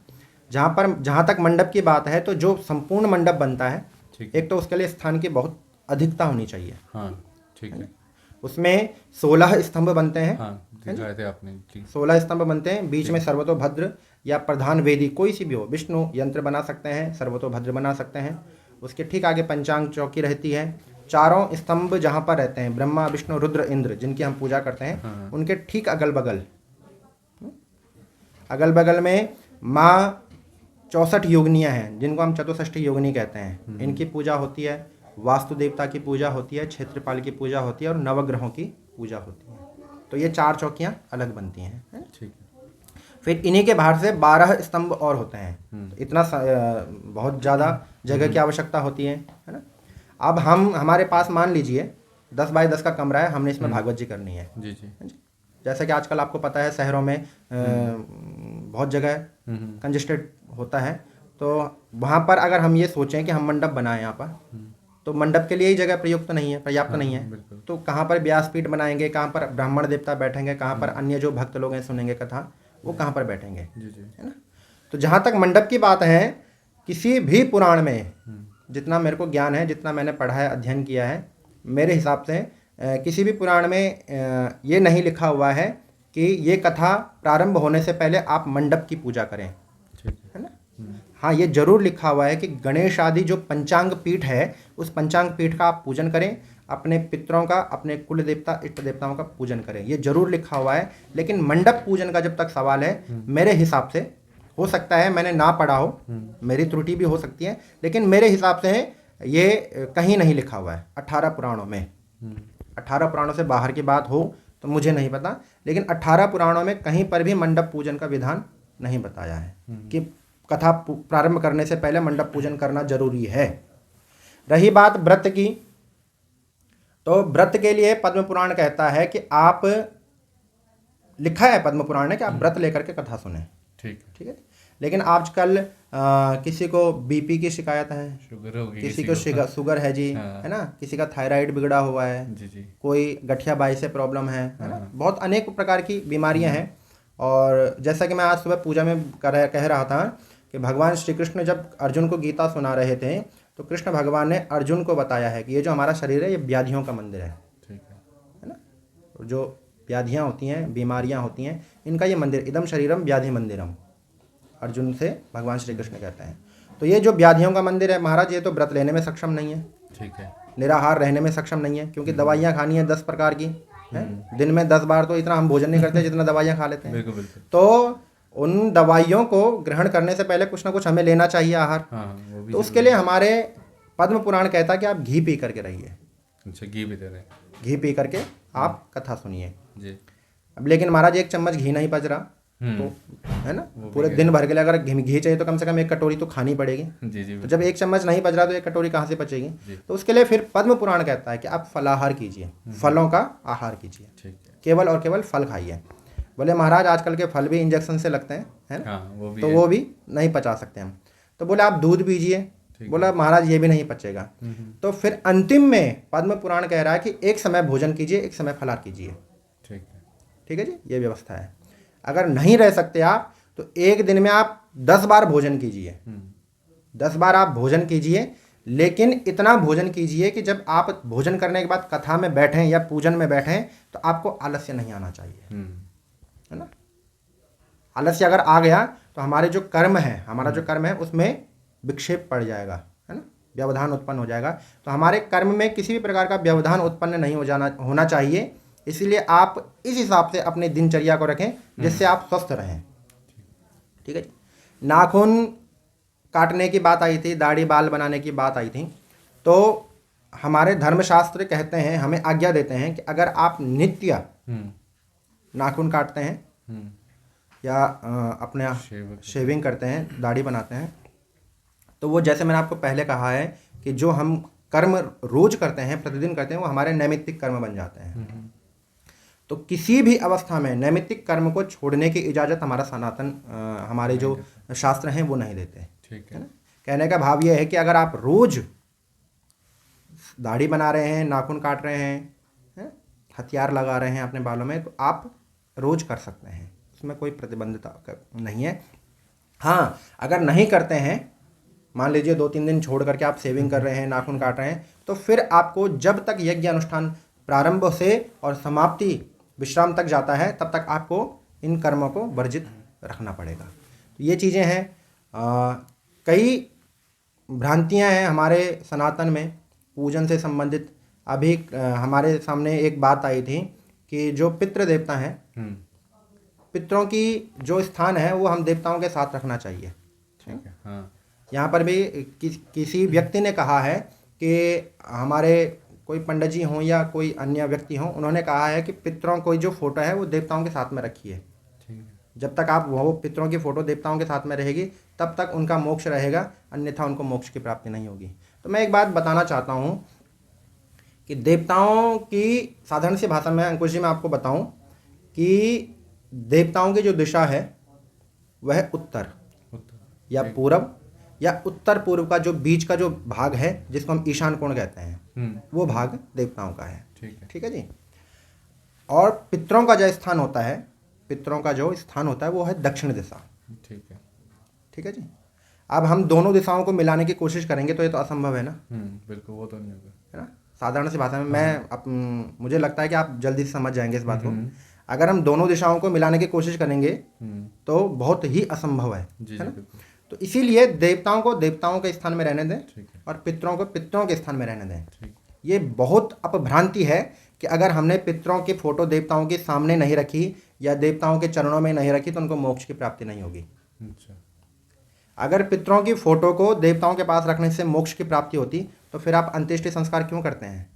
जहाँ तक मंडप की बात है, तो जो संपूर्ण मंडप बनता है, एक तो उसके लिए स्थान की बहुत अधिकता होनी चाहिए। ठीक है। उसमें 16 स्तंभ बनते हैं, दिखाए थे आपने, 16 स्तंभ बनते हैं, बीच में सर्वतोभद्र या प्रधान वेदी कोई सी भी हो, विष्णु यंत्र बना सकते हैं, सर्वतोभद्र बना सकते हैं, उसके ठीक आगे पंचांग चौकी रहती है। चारों स्तंभ जहाँ पर रहते हैं, ब्रह्मा विष्णु रुद्र इंद्र, जिनकी हम पूजा करते हैं, उनके ठीक अगल बगल में माँ 64 योगिनियाँ हैं, जिनको हम चतुष्षष्ठी योगिनी कहते हैं। इनकी पूजा होती है, वास्तु देवता की पूजा होती है, क्षेत्रपाल की पूजा होती है और नवग्रहों की पूजा होती है। तो ये 4 चौकियाँ अलग बनती हैं। ठीक है। फिर इन्हीं के बाहर से 12 स्तंभ और होते हैं। तो इतना बहुत ज़्यादा जगह की आवश्यकता होती है ना। अब हमारे पास मान लीजिए 10 बाय 10 का कमरा है, हमने इसमें भागवत जी करनी है। जी जी। जैसे कि आजकल आपको पता है शहरों में बहुत जगह कंजेस्टेड होता है, तो वहाँ पर अगर हम ये सोचें कि हम मंडप बनाएं यहाँ पर, तो मंडप के लिए ही जगह प्रयुक्त नहीं है, पर्याप्त नहीं है। तो कहाँ पर व्यासपीठ बनाएंगे, कहाँ पर ब्राह्मण देवता बैठेंगे, कहाँ पर अन्य जो भक्त लोग हैं सुनेंगे कथा, वो कहाँ पर बैठेंगे, जी जी, है ना। तो जहाँ तक मंडप की बात है, किसी भी पुराण में जितना मेरे को ज्ञान है, जितना मैंने पढ़ा है, अध्ययन किया है, मेरे हिसाब से किसी भी पुराण में ये नहीं लिखा हुआ है कि ये कथा प्रारंभ होने से पहले आप मंडप की पूजा करें, है ना। हाँ, ये जरूर लिखा हुआ है कि गणेश आदि जो पंचांग पीठ है, उस पंचांग पीठ का आप पूजन करें, अपने पितरों का, अपने कुल देवता इष्ट देवताओं का पूजन करें, ये जरूर लिखा हुआ है। लेकिन मंडप पूजन का जब तक सवाल है, मेरे हिसाब से, हो सकता है मैंने ना पढ़ा हो, मेरी त्रुटि भी हो सकती है, लेकिन मेरे हिसाब से ये कहीं नहीं लिखा हुआ है 18 पुराणों में। 18 पुराणों से बाहर की बात हो तो मुझे नहीं पता, लेकिन 18 पुराणों में कहीं पर भी मंडप पूजन का विधान नहीं बताया है कि कथा प्रारंभ करने से पहले मंडप पूजन करना जरूरी है। रही बात व्रत की, तो व्रत के लिए पद्म पुराण कहता है कि आप, लिखा है पद्म पुराण ने कि आप व्रत लेकर के कथा सुने। ठीक है। लेकिन आजकल किसी को बीपी की शिकायत है, शुगर होगी, किसी को शुगर है जी, है ना, किसी का थायराइड बिगड़ा हुआ है जी जी, कोई गठिया बाई से प्रॉब्लम है ना, बहुत अनेक प्रकार की बीमारियां हैं। और जैसा कि मैं आज सुबह पूजा में कह रहा था कि भगवान श्री कृष्ण जब अर्जुन को गीता सुना रहे थे, तो कृष्ण भगवान ने अर्जुन को बताया है कि ये जो हमारा शरीर है, ये व्याधियों का मंदिर है। ठीक है ना। जो व्याधियाँ होती हैं, बीमारियाँ होती हैं, इनका ये मंदिर, इदम शरीरम व्याधि मंदिरम, अर्जुन से भगवान श्री कृष्ण कहते हैं। तो ये जो व्याधियों का मंदिर है महाराज, ये तो व्रत लेने में सक्षम नहीं है। ठीक है। निराहार रहने में सक्षम नहीं है, क्योंकि दवाइयाँ खानी है 10 प्रकार की, है। दिन में 10 बार तो इतना हम भोजन नहीं करते जितना दवाइयाँ खा लेते हैं। बिल्कुल बिल्कुल। तो उन दवाइयों को ग्रहण करने से पहले कुछ ना कुछ हमें लेना चाहिए आहार। तो उसके लिए हमारे पद्म पुराण कहता है कि आप घी पी करके रहिए। अच्छा, घी पीते रहे, घी पी करके आप कथा सुनिए जी। अब लेकिन महाराज 1 चम्मच घी नहीं पच रहा, तो है ना, पूरे दिन भर के लिए अगर घी चाहिए तो कम से कम 1 कटोरी तो खानी पड़ेगी। जी जी। तो जब 1 चम्मच नहीं पच रहा तो 1 कटोरी कहाँ से पचेगी। तो उसके लिए फिर पद्म पुराण कहता है कि आप फलाहार कीजिए, फलों का आहार कीजिए, ठीक है, केवल और केवल फल खाइए। बोले महाराज आजकल के फल भी इंजेक्शन से लगते हैं, है ना, तो वो भी नहीं पचा सकते हम। तो बोले आप दूध पीजिए, बोला महाराज ये भी नहीं पचेगा। तो फिर अंतिम में पद्म पुराण कह रहा है कि एक समय भोजन कीजिए, एक समय फलाहार कीजिए। ठीक है जी, ये व्यवस्था है। अगर नहीं रह सकते आप तो एक दिन में आप 10 बार भोजन कीजिए, 10 बार आप भोजन कीजिए, लेकिन इतना भोजन कीजिए कि जब आप भोजन करने के बाद कथा में बैठें या पूजन में बैठें तो आपको आलस्य नहीं आना चाहिए, है ना। आलस्य अगर आ गया तो हमारे जो कर्म है, हमारा जो कर्म है उसमें विक्षेप पड़ जाएगा, है ना, व्यवधान उत्पन्न हो जाएगा। तो हमारे कर्म में किसी भी प्रकार का व्यवधान उत्पन्न नहीं होना चाहिए। इसीलिए आप इस हिसाब से अपनी दिनचर्या को रखें जिससे आप स्वस्थ रहें। ठीक है। नाखून काटने की बात आई थी, दाढ़ी बाल बनाने की बात आई थी, तो हमारे धर्मशास्त्र कहते हैं, हमें आज्ञा देते हैं कि अगर आप नित्य नाखून काटते हैं या अपने शेविंग करते हैं, दाढ़ी बनाते हैं, तो वो जैसे मैंने आपको पहले कहा है कि जो हम कर्म रोज करते हैं, प्रतिदिन करते हैं, वो हमारे नैमित्तिक कर्म बन जाते हैं। तो किसी भी अवस्था में नैमित्तिक कर्म को छोड़ने की इजाज़त हमारा सनातन हमारे जो शास्त्र हैं वो नहीं देते। ठीक है ना। कहने का भाव ये है कि अगर आप रोज दाढ़ी बना रहे हैं, नाखून काट रहे हैं, हथियार लगा रहे हैं अपने बालों में, तो आप रोज कर सकते हैं, उसमें कोई प्रतिबंधता नहीं है। हाँ, अगर नहीं करते हैं, मान लीजिए 2-3 दिन छोड़ करके आप शेविंग कर रहे हैं, नाखून काट रहे हैं, तो फिर आपको जब तक यज्ञ अनुष्ठान प्रारंभ से और समाप्ति विश्राम तक जाता है तब तक आपको इन कर्मों को वर्जित रखना पड़ेगा। तो ये चीज़ें हैं। कई भ्रांतियां हैं हमारे सनातन में पूजन से संबंधित। अभी हमारे सामने एक बात आई थी कि जो पितृ देवता हैं, पितरों की जो स्थान है वो हम देवताओं के साथ रखना चाहिए। ठीक है। हाँ। यहाँ पर भी किसी व्यक्ति ने कहा है कि हमारे कोई पंडित जी हों या कोई अन्य व्यक्ति हों, उन्होंने कहा है कि पितरों की जो फोटो है वो देवताओं के साथ में रखिए। ठीक है। जब तक आप वो पितरों की फोटो देवताओं के साथ में रहेगी तब तक उनका मोक्ष रहेगा, अन्यथा उनको मोक्ष की प्राप्ति नहीं होगी। तो मैं एक बात बताना चाहता हूँ कि देवताओं की साधारण सी भाषा में अंकुश जी मैं आपको बताऊं कि देवताओं की जो दिशा है वह उत्तर या पूरब या उत्तर पूर्व का जो बीच का जो भाग है जिसको हम ईशान कोण कहते हैं, वो भाग देवताओं का है। ठीक है जी। और पितरों का जो स्थान होता है, पितरों का जो स्थान होता है वो है दक्षिण दिशा। ठीक है जी। अब हम दोनों दिशाओं को मिलाने की कोशिश करेंगे तो ये तो असंभव है ना। बिल्कुल, वो तो नहीं होगा, है ना। साधारण सी भाषा में मुझे लगता है कि आप जल्दी से समझ जाएंगे इस बात को। अगर हम दोनों दिशाओं को मिलाने की कोशिश करेंगे तो बहुत ही असंभव है ना। तो इसीलिए देवताओं को देवताओं के स्थान में रहने दें और पितरों को पितरों के स्थान में रहने दें। ये बहुत अपभ्रांति है कि अगर हमने पितरों की फोटो देवताओं के सामने नहीं रखी या देवताओं के चरणों में नहीं रखी तो उनको मोक्ष की प्राप्ति नहीं होगी। अगर पितरों की फोटो को देवताओं के पास रखने से मोक्ष की प्राप्ति होती तो फिर आप अंत्येष्टि संस्कार क्यों करते हैं?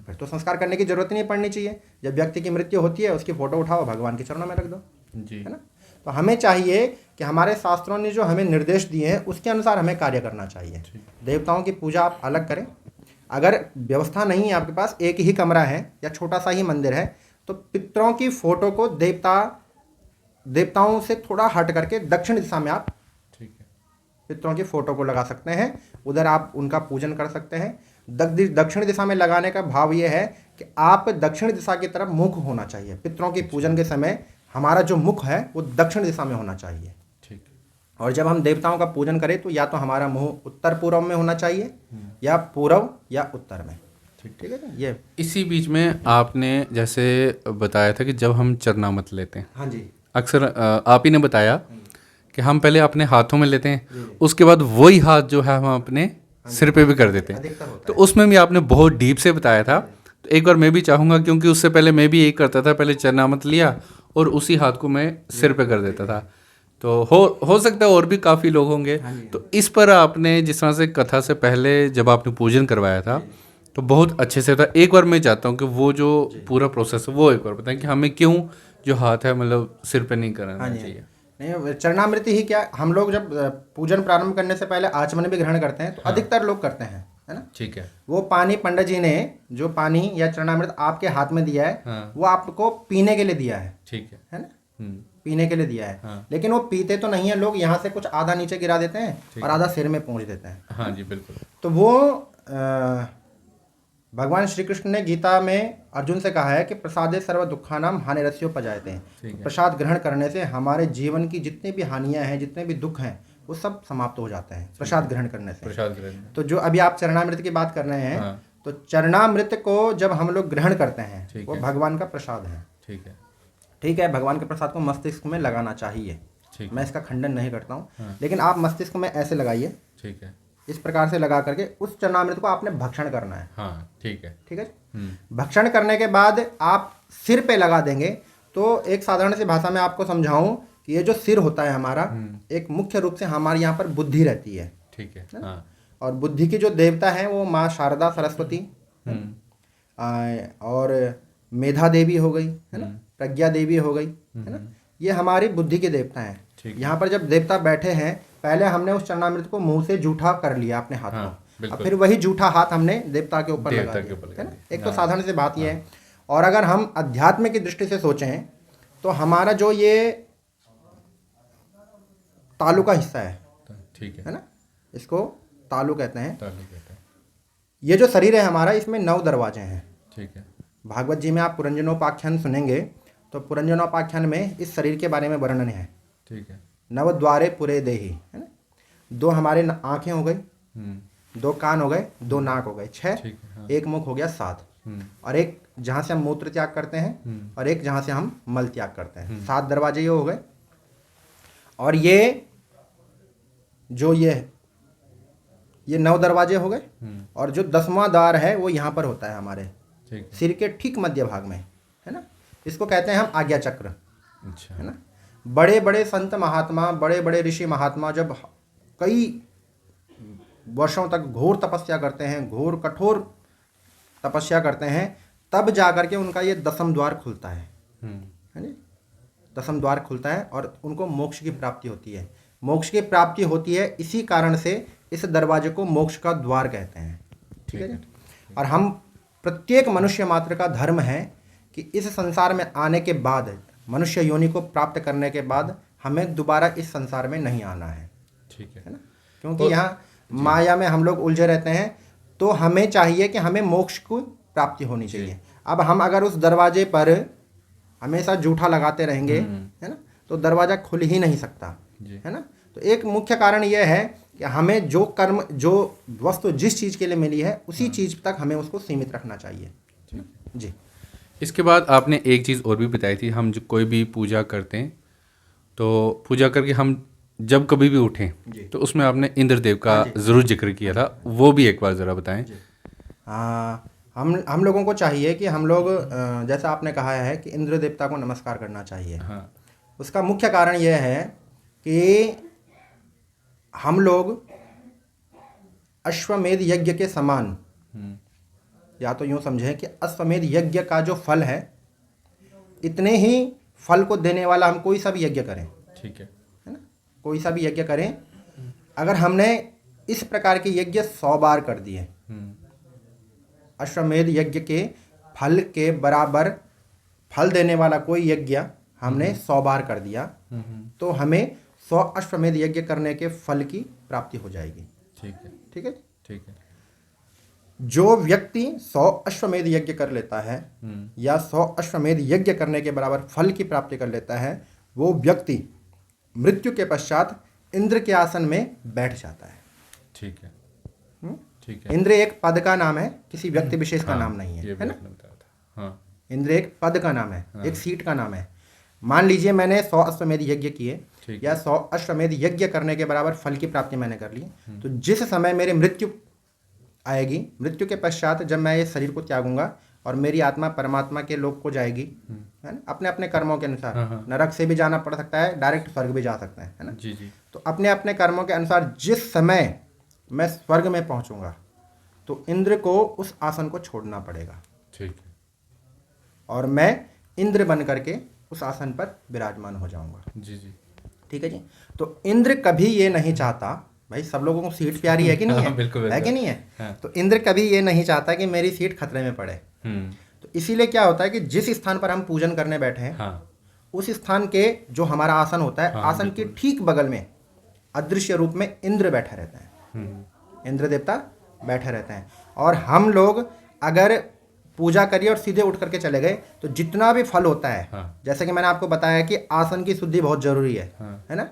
फिर तो संस्कार करने की जरूरत ही नहीं पड़नी चाहिए। जब व्यक्ति की मृत्यु होती है उसकी फोटो उठाओ, भगवान के चरणों में रख दो जी, है ना। तो हमें चाहिए कि हमारे शास्त्रों ने जो हमें निर्देश दिए हैं उसके अनुसार हमें कार्य करना चाहिए। देवताओं की पूजा आप अलग करें। अगर व्यवस्था नहीं है आपके पास, एक ही कमरा है या छोटा सा ही मंदिर है, तो पितरों की फोटो को देवताओं से थोड़ा हट करके दक्षिण दिशा में आप पितरों की फोटो को लगा सकते हैं। उधर आप उनका पूजन कर सकते हैं। दक्षिण दिशा में लगाने का भाव ये है कि आप दक्षिण दिशा की तरफ मुख होना चाहिए। पितरों के पूजन के समय हमारा जो मुख है वो दक्षिण दिशा में होना चाहिए। ठीक। और जब हम देवताओं का पूजन करें तो या तो हमारा मुंह उत्तर पूर्व में होना चाहिए या पूर्व या उत्तर में। ठीक है। ये इसी बीच में आपने जैसे बताया था कि जब हम चरणामृत लेते हैं, हाँ जी, अक्सर आप ही ने बताया कि हम पहले अपने हाथों में लेते हैं, उसके बाद वही हाथ जो है हम अपने सिर पे भी कर देते हैं। तो उसमें भी आपने बहुत डीप से बताया था। तो एक बार मैं भी चाहूँगा, क्योंकि उससे पहले मैं भी यही करता था, पहले चरणामृत लिया और उसी हाथ को मैं सिर पे कर देता था। तो हो सकता है और भी काफ़ी लोग होंगे। तो इस पर आपने जिस तरह से कथा से पहले जब आपने पूजन करवाया था तो बहुत अच्छे से था। एक बार मैं चाहता हूँ कि वो जो पूरा प्रोसेस है वो एक बार बताएं कि हमें क्यों जो हाथ है मतलब सिर पे नहीं करना चाहिए। नहीं, चरणामृति ही क्या, हम लोग जब पूजन प्रारंभ करने से पहले आचमन भी ग्रहण करते हैं तो अधिकतर लोग करते हैं, है ना। ठीक है। वो पानी पंडित जी ने जो पानी या चरणामृत आपके हाथ में दिया है वो आपको पीने के लिए दिया है। ठीक है ना। पीने के लिए दिया है। लेकिन वो पीते तो नहीं है लोग, यहाँ से कुछ आधा नीचे गिरा देते हैं और आधा सिर में पहुँच देते हैं। हाँ जी, बिल्कुल। तो वो भगवान श्री कृष्ण ने गीता में अर्जुन से कहा है कि प्रसादे सर्व दुखानाम हानिरस्यो पजायते हैं। प्रसाद ग्रहण करने से हमारे जीवन की जितनी भी हानियां हैं, जितने भी दुख हैं, वो सब समाप्त हो जाते हैं प्रसाद ग्रहण करने से। तो जो अभी आप चरणामृत की बात कर रहे हैं, तो चरणामृत को जब हम लोग ग्रहण करते हैं वो भगवान का प्रसाद है। ठीक है। भगवान के प्रसाद को मस्तिष्क में लगाना चाहिए। मैं इसका खंडन नहीं करता हूँ, लेकिन आप मस्तिष्क में ऐसे लगाइए। ठीक है। इस प्रकार से लगा करके उस चरणामृत को आपने भक्षण करना है। हाँ, ठीक है। ठीक है। भक्षण करने के बाद आप सिर पे लगा देंगे। तो एक साधारण सी भाषा में आपको समझाऊं कि ये जो सिर होता है हमारा, एक मुख्य रूप से हमारे यहाँ पर बुद्धि रहती है। ठीक है। हाँ। और बुद्धि की जो देवता है वो माँ शारदा सरस्वती और मेधा देवी हो गई, है ना, प्रज्ञा देवी हो गई, है ना। ये हमारी बुद्धि के देवता हैं। यहाँ पर जब देवता बैठे हैं, पहले हमने उस चरणामृत को मुंह से जूठा कर लिया अपने हाथ में, और फिर वही जूठा हाथ हमने देवता के ऊपर लगा दिया, है ना। एक तो साधारण सी बात ये है। और अगर हम अध्यात्म की दृष्टि से सोचें तो हमारा जो ये तालु का हिस्सा है, ठीक है ना, इसको तालु कहते हैं। ये जो शरीर है हमारा, इसमें 9 दरवाजे हैं। ठीक है। भागवत जी में आप पुरंजनोपाख्यान सुनेंगे तो पुरंजनोपाख्यान में इस शरीर के बारे में वर्णन है। ठीक है। 9 द्वारे पुरे देहि, है ना। 2 हमारे आंखें हो गई, 2 कान हो गए, 2 नाक हो गए, 6। हाँ। 1 मुख हो गया, 7। और एक जहाँ से हम मूत्र त्याग करते हैं और एक जहाँ से हम मल त्याग करते हैं। 7 दरवाजे ये हो गए। और ये जो ये 9 दरवाजे हो गए, और जो 10वां द्वार है वो यहाँ पर होता है हमारे सिर के ठीक मध्य भाग में, है ना। इसको कहते हैं हम आज्ञा चक्र। अच्छा। है ना। बड़े बड़े संत महात्मा, बड़े बड़े ऋषि महात्मा जब कई वर्षों तक घोर तपस्या करते हैं, घोर कठोर तपस्या करते हैं, तब जा करके उनका ये 10वां द्वार खुलता है जी। 10वां द्वार खुलता है और उनको मोक्ष की प्राप्ति होती है। मोक्ष की प्राप्ति होती है, इसी कारण से इस दरवाजे को मोक्ष का द्वार कहते हैं। ठीक है जी। और हम प्रत्येक मनुष्य मात्र का धर्म है कि इस संसार में आने के बाद, मनुष्य योनि को प्राप्त करने के बाद, हमें दोबारा इस संसार में नहीं आना है। ठीक है ना। क्योंकि यहाँ माया में हम लोग उलझे रहते हैं, तो हमें चाहिए कि हमें मोक्ष को प्राप्ति होनी चाहिए। अब हम अगर उस दरवाजे पर हमेशा जूठा लगाते रहेंगे, है ना, तो दरवाज़ा खुल ही नहीं सकता, है ना। तो एक मुख्य कारण यह है कि हमें जो कर्म, जो वस्तु जिस चीज़ के लिए मिली है, उसी चीज़ तक हमें उसको सीमित रखना चाहिए जी। इसके बाद आपने एक चीज़ और भी बताई थी, हम जो कोई भी पूजा करते हैं तो पूजा करके हम जब कभी भी उठें तो उसमें आपने इंद्रदेव का ज़रूर जिक्र किया था, वो भी एक बार ज़रा बताएं। हम लोगों को चाहिए कि हम लोग, जैसा आपने कहा है कि इंद्र देवता को नमस्कार करना चाहिए। हाँ। उसका मुख्य कारण यह है कि हम लोग अश्वमेध यज्ञ के समान, या तो यूँ समझें कि अश्वमेध यज्ञ का जो फल है, इतने ही फल को देने वाला हम कोई सा भी यज्ञ करें। ठीक है ना। कोई सा भी यज्ञ करें, अगर हमने इस प्रकार के यज्ञ 100 बार कर दिए, अश्वमेध यज्ञ के फल के बराबर फल देने वाला कोई यज्ञ हमने 100 बार कर दिया, तो हमें 100 अश्वमेध यज्ञ करने के फल की प्राप्ति हो जाएगी। ठीक है। ठीक है। ठीक है। जो व्यक्ति 100 अश्वमेध यज्ञ कर लेता है या 100 अश्वमेध यज्ञ करने के बराबर फल की प्राप्ति कर लेता है, वो व्यक्ति मृत्यु के पश्चात इंद्र के आसन में बैठ जाता है। ठीक है। ठीक है। इंद्र एक पद का नाम है, किसी व्यक्ति विशेष का नाम नहीं है, है ना। हाँ। इंद्र एक पद का नाम है, एक सीट का नाम है। मान लीजिए मैंने 100 अश्वमेध यज्ञ किए या 100 अश्वमेध यज्ञ करने के बराबर फल की प्राप्ति मैंने कर ली, तो जिस समय मेरे मृत्यु आएगी, मृत्यु के पश्चात जब मैं ये शरीर को त्यागूंगा और मेरी आत्मा परमात्मा के लोक को जाएगी, है ना, अपने अपने कर्मों के अनुसार। नरक से भी जाना पड़ सकता है, डायरेक्ट स्वर्ग भी जा सकता है ना। जी जी। तो अपने अपने कर्मों के अनुसार जिस समय मैं स्वर्ग में पहुंचूंगा, तो इंद्र को उस आसन को छोड़ना पड़ेगा। ठीक है। और मैं इंद्र बन करके उस आसन पर विराजमान हो जाऊंगा। जी जी। ठीक है जी। तो इंद्र कभी ये नहीं चाहता, भाई सब लोगों को सीट प्यारी है कि नहीं है? बिल्कुल है कि नहीं है? हाँ। तो इंद्र कभी ये नहीं चाहता कि मेरी सीट खतरे में पड़े। तो इसीलिए क्या होता है कि जिस स्थान पर हम पूजन करने बैठे हैं, हाँ। उस स्थान के जो हमारा आसन होता है, हाँ, आसन के ठीक बगल में अदृश्य रूप में इंद्र बैठा रहता है। इंद्र देवता बैठे रहते हैं। और हम लोग अगर पूजा करिए और सीधे उठ करके चले गए, तो जितना भी फल होता है, हाँ। जैसे कि मैंने आपको बताया कि आसन की शुद्धि बहुत जरूरी है, हाँ। है ना।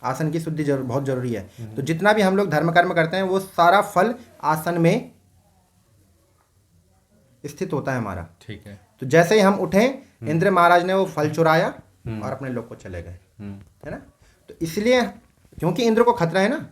आसन की शुद्धि बहुत जरूरी है। तो जितना भी हम लोग धर्म कर्म करते हैं, वो सारा फल आसन में स्थित होता है हमारा। ठीक है। तो जैसे ही हम उठे, इंद्र महाराज ने वो फल चुराया और अपने लोग को चले गए, है ना। तो इसलिए, क्योंकि इंद्र को खतरा है ना,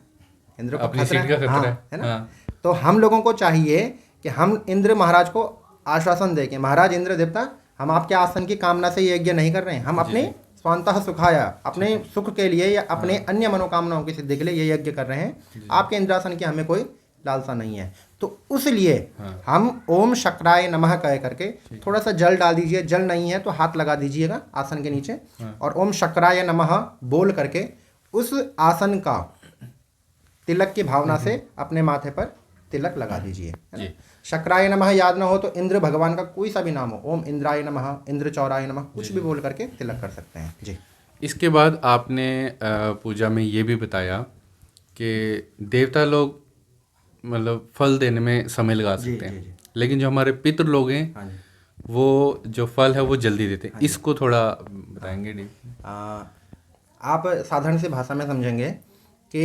इंद्र को अपनी सीट का खतरा है ना। तो हम लोगों को चाहिए कि हम इंद्र महाराज को आश्वासन दें कि महाराज इंद्र देवता, हम आपके आसन की कामना से ये यज्ञ नहीं कर रहे हैं, हम अपने स्वांतः सुखाया, अपने सुख के लिए या अपने अन्य मनोकामनाओं की सिद्धि के लिए ये यज्ञ कर रहे हैं। आपके इंद्रासन की हमें कोई लालसा नहीं है। तो उसलिए हम ओम शक्राय नमः कह करके थोड़ा सा जल डाल दीजिए, जल नहीं है तो हाथ लगा दीजिएगा आसन के नीचे, और ओम शक्राय नमः बोल करके उस आसन का तिलक की भावना से अपने माथे पर तिलक लगा दीजिए। शक्राय नमः याद ना हो तो इंद्र भगवान का कोई सा भी नाम हो, ओम इंद्राय नमः, इंद्र चौराय नमः, कुछ भी बोल करके तिलक कर सकते हैं जी। इसके बाद आपने पूजा में ये भी बताया कि देवता लोग मतलब फल देने में समय लगा सकते हैं, लेकिन जो हमारे पितृ लोग हैं वो जो फल है वो जल्दी देते हैं। इसको थोड़ा बताएंगे डी? आप साधारण से भाषा में समझेंगे कि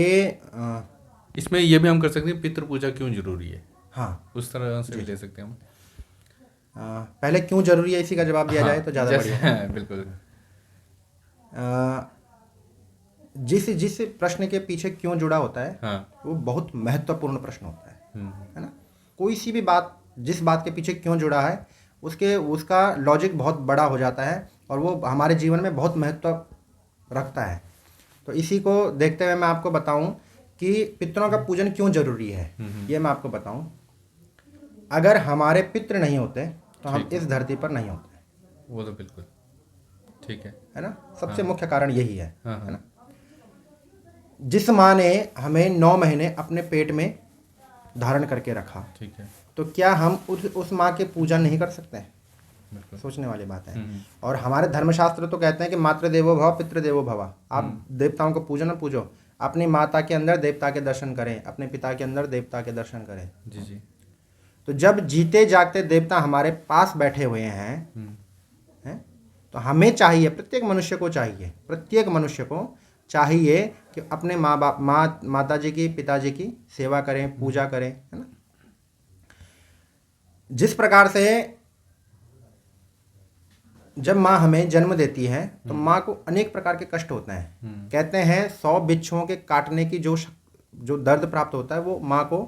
इसमें ये भी हम कर सकते हैं पितृ पूजा क्यों जरूरी है। हाँ, उस तरह से भी ले सकते हैं हम। पहले क्यों जरूरी है इसी का जवाब दिया जाए तो ज़्यादा बढ़िया है। बिल्कुल। जिस जिस प्रश्न के पीछे क्यों जुड़ा होता है, हाँ। वो बहुत महत्वपूर्ण प्रश्न होता है हम्म। है ना। कोई सी भी बात, जिस बात के पीछे क्यों जुड़ा है, उसका लॉजिक बहुत बड़ा हो जाता है और वो हमारे जीवन में बहुत महत्व रखता है। तो इसी को देखते हुए मैं आपको बताऊं कि पितरों का पूजन क्यों जरूरी है, ये मैं आपको बताऊं। अगर हमारे पितृ नहीं होते तो हम इस धरती पर नहीं होते। वो तो बिल्कुल ठीक है ना। सबसे मुख्य कारण यही है हाँ। है ना। जिस माँ ने हमें 9 महीने अपने पेट में धारण करके रखा, ठीक है, तो क्या हम उस माँ के पूजन नहीं कर सकते हैं? सोचने वाली बात है। और हमारे धर्मशास्त्र तो कहते हैं कि मातृदेवो भव पितृदेवो भव। आप देवताओं को पूजो ना पूजो, अपनी माता के अंदर देवता के दर्शन करें, अपने पिता के अंदर देवता के दर्शन करें। जी जी। तो जब जीते जागते देवता हमारे पास बैठे हुए हैं, तो हमें चाहिए, प्रत्येक मनुष्य को चाहिए कि अपने माता जी की, पिताजी की सेवा करें, पूजा करें, है ना। जिस प्रकार से जब माँ हमें जन्म देती है तो माँ को अनेक प्रकार के कष्ट होते हैं। कहते हैं 100 बिच्छुओं के काटने की जो दर्द प्राप्त होता है वो माँ को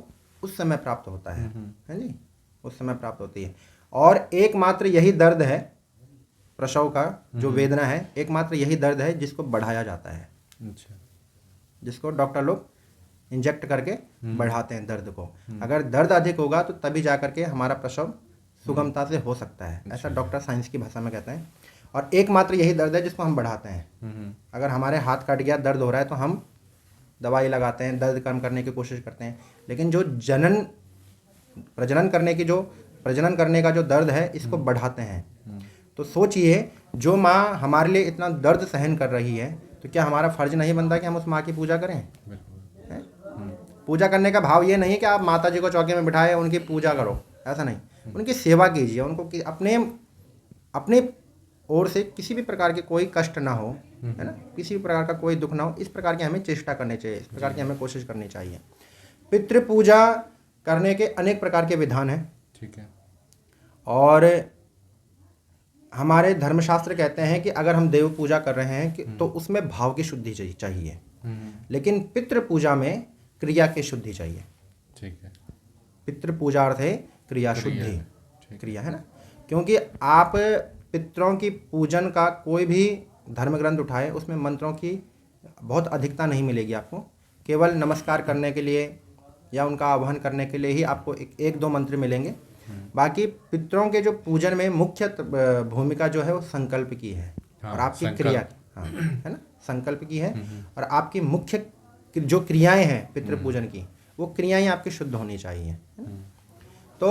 उस समय प्राप्त होता है जी, उस समय प्राप्त होती है। और एकमात्र यही दर्द है, प्रसव का जो वेदना है, एकमात्र यही दर्द है जिसको बढ़ाया जाता है। अच्छा। जिसको डॉक्टर लोग इंजेक्ट करके बढ़ाते हैं दर्द को। अगर दर्द अधिक होगा तो तभी जा करके हमारा प्रसव सुगमता से हो सकता है, ऐसा डॉक्टर साइंस की भाषा में कहते हैं। और एकमात्र यही दर्द है जिसको हम बढ़ाते हैं। अगर हमारे हाथ कट गया, दर्द हो रहा है, तो हम दवाई लगाते हैं, दर्द कम करने की कोशिश करते हैं। लेकिन जो प्रजनन करने का जो दर्द है, इसको बढ़ाते हैं। तो सोचिए, जो माँ हमारे लिए इतना दर्द सहन कर रही है, तो क्या हमारा फर्ज नहीं बनता कि हम उस माँ की पूजा करें? पूजा करने का भाव ये नहीं है कि आप माता जी को चौके में बिठाए उनकी पूजा करो, ऐसा नहीं। उनकी सेवा कीजिए, उनको अपने ओर से किसी भी प्रकार के कोई कष्ट ना हो, है ना, किसी भी प्रकार का कोई दुख ना हो, इस प्रकार की हमें चेष्टा करनी चाहिए, इस प्रकार की हमें कोशिश करनी चाहिए। पितृ पूजा करने के अनेक प्रकार के विधान हैं, ठीक है। और हमारे धर्मशास्त्र कहते हैं कि अगर हम देव पूजा कर रहे हैं तो उसमें भाव की शुद्धि चाहिए, लेकिन पितृ पूजा में क्रिया की शुद्धि चाहिए। ठीक है। पितृ पूजा अर्थ है क्रिया शुद्धि, क्रिया, है ना। क्योंकि आप पितरों की पूजन का कोई भी धर्म ग्रंथ उठाए, उसमें मंत्रों की बहुत अधिकता नहीं मिलेगी आपको। केवल नमस्कार करने के लिए या उनका आह्वान करने के लिए ही आपको एक दो मंत्र मिलेंगे। बाकी पितरों के जो पूजन में मुख्य भूमिका जो है वो संकल्प की है, और आपकी क्रिया, है ना, संकल्प की है। और आपकी मुख्य जो क्रियाएं हैं पितृ पूजन की, वो क्रियाएं आपकी शुद्ध होनी चाहिए, है ना। तो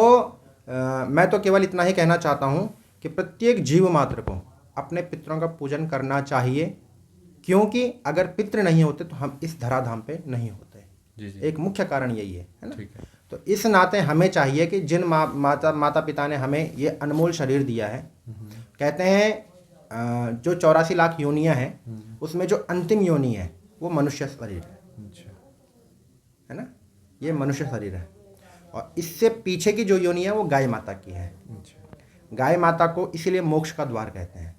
मैं तो केवल इतना ही कहना चाहता हूँ कि प्रत्येक जीव मात्र को अपने पितरों का पूजन करना चाहिए, क्योंकि अगर पितृ नहीं होते तो हम इस धराधाम पे नहीं होते। जी। एक मुख्य कारण यही है ना। तो इस नाते हमें चाहिए कि जिन माता पिता ने हमें ये अनमोल शरीर दिया है, कहते हैं जो 84 लाख योनियां हैं, उसमें जो अंतिम योनि है वो मनुष्य शरीर है ना, ये मनुष्य शरीर है। और इससे पीछे की जो योनि है वो गाय माता की है। गाय माता को इसीलिए मोक्ष का द्वार कहते हैं,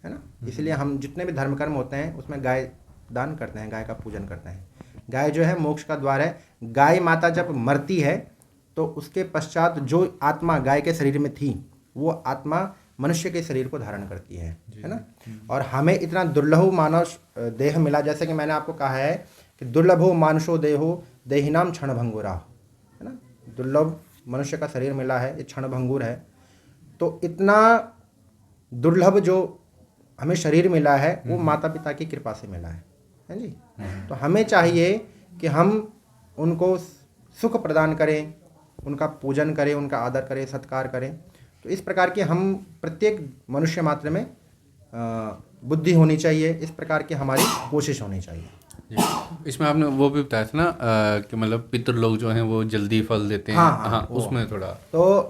है ना। इसलिए हम जितने भी धर्म कर्म होते हैं उसमें गाय दान करते हैं, गाय का पूजन करते हैं। गाय जो है मोक्ष का द्वार है। गाय माता जब मरती है तो उसके पश्चात जो आत्मा गाय के शरीर में थी, वो आत्मा मनुष्य के शरीर को धारण करती है ना। और हमें इतना दुर्लभ मानव देह मिला, जैसे कि मैंने आपको कहा है कि दुर्लभो मानुषो देहो देहिनाम क्षण भंगुरा, है ना। दुर्लभ मनुष्य का शरीर मिला है, ये क्षण भंगुर है। तो इतना दुर्लभ जो हमें शरीर मिला है वो माता पिता की कृपा से मिला है जी। तो हमें चाहिए कि हम उनको सुख प्रदान करें, उनका पूजन करें, उनका आदर करें, सत्कार करें। तो इस प्रकार के हम प्रत्येक मनुष्य मात्र में बुद्धि होनी चाहिए, इस प्रकार की हमारी कोशिश होनी चाहिए। इसमें आपने वो भी बताया था ना कि मतलब पितृ लोग जो हैं वो जल्दी फल देते हैं। हाँ, उसमें थोड़ा तो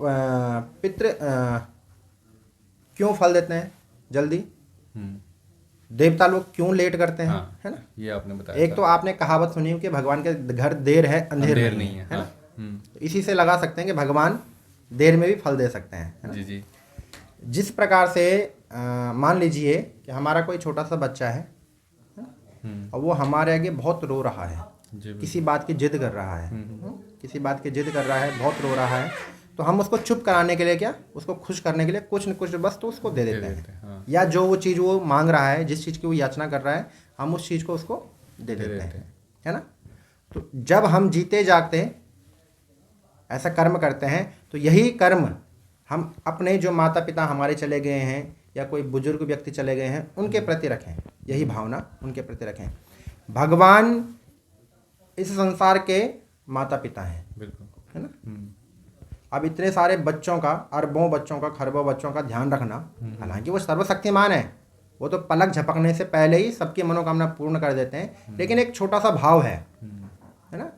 पितृ क्यों फल देते हैं जल्दी, देवता लोग क्यों लेट करते हैं, है ना, ये आपने बताया। एक तो आपने कहावत सुनी हो कि भगवान के घर देर है अंधेर नहीं है, है ना। तो इसी से लगा सकते हैं कि भगवान देर में भी फल दे सकते हैं, है ना? जी। जिस प्रकार से मान लीजिए कि हमारा कोई छोटा सा बच्चा है, और वो हमारे आगे बहुत रो रहा है, जी किसी बात की जिद कर रहा है, किसी बात की जिद कर रहा है, बहुत रो रहा है, तो हम उसको चुप कराने के लिए क्या, उसको खुश करने के लिए कुछ न कुछ बस तो उसको दे देते हैं। हाँ। या जो वो चीज़ वो मांग रहा है, जिस चीज़ की वो याचना कर रहा है, हम उस चीज़ को उसको दे देते हैं, है ना। तो जब हम जीते जागते ऐसा कर्म करते हैं तो यही कर्म हम अपने जो माता पिता हमारे चले गए हैं या कोई बुजुर्ग व्यक्ति चले गए हैं उनके प्रति रखें, यही भावना उनके प्रति रखें। भगवान इस संसार के माता पिता हैं, बिल्कुल, है ना। अब इतने सारे बच्चों का, अरबों बच्चों का, खरबों बच्चों का ध्यान रखना, हालांकि वो सर्वशक्तिमान है, वो तो पलक झपकने से पहले ही सबकी मनोकामना पूर्ण कर देते हैं, लेकिन एक छोटा सा भाव है ना,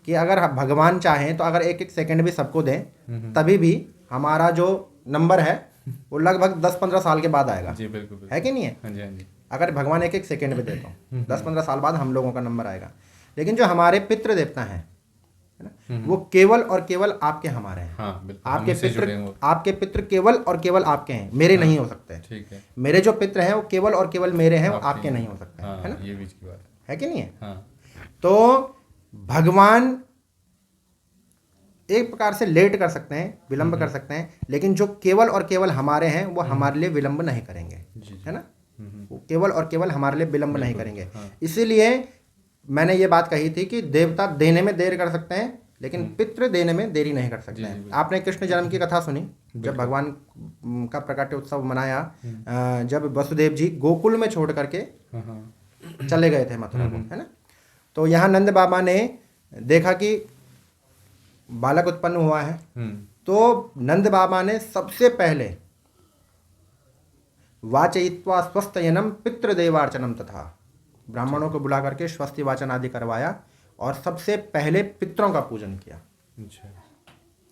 कि अगर भगवान चाहें तो अगर एक एक सेकंड भी सबको दें तभी भी हमारा जो नंबर है वो लगभग 10-15 साल के बाद आएगा। जी बिल्कुल, है कि नहीं है। हाँ जी, हाँ जी। अगर भगवान एक एक सेकंड में देता हूँ 10-15 साल बाद हम लोगों का नंबर आएगा। लेकिन जो हमारे पितृ देवता हैं, है ना, वो केवल और केवल आपके हमारे हैं। हाँ, बिल्कुल, आपके पितृ केवल और केवल आपके हैं, मेरे नहीं हो सकते। ठीक है। मेरे जो पितृ हैं वो केवल और केवल मेरे हैं, वो आपके नहीं हो सकते, है ना। ये बीच की बात है कि नहीं है। हाँ। तो भगवान एक प्रकार से लेट कर सकते हैं, विलंब कर सकते हैं, लेकिन जो केवल और केवल हमारे हैं वो हमारे लिए विलंब नहीं करेंगे, है ना। वो केवल और केवल हमारे लिए विलंब नहीं करेंगे। इसीलिए मैंने ये बात कही थी कि देवता देने में देर कर सकते हैं लेकिन पितृ देने में देरी नहीं कर सकते हैं। आपने कृष्ण जन्म की कथा सुनी, जब भगवान का प्रकाट्य उत्सव मनाया, जब वसुदेव जी गोकुल में छोड़ करके चले गए थे मथुरा को, है ना। तो यहाँ नंद बाबा ने देखा कि बालक उत्पन्न हुआ है, तो नंद बाबा ने सबसे पहले वाचयित्वा स्वस्तयनम पितृदेवार्चनम तथा ब्राह्मणों को बुला करके स्वस्ति वाचन आदि करवाया और सबसे पहले पितरों का पूजन किया,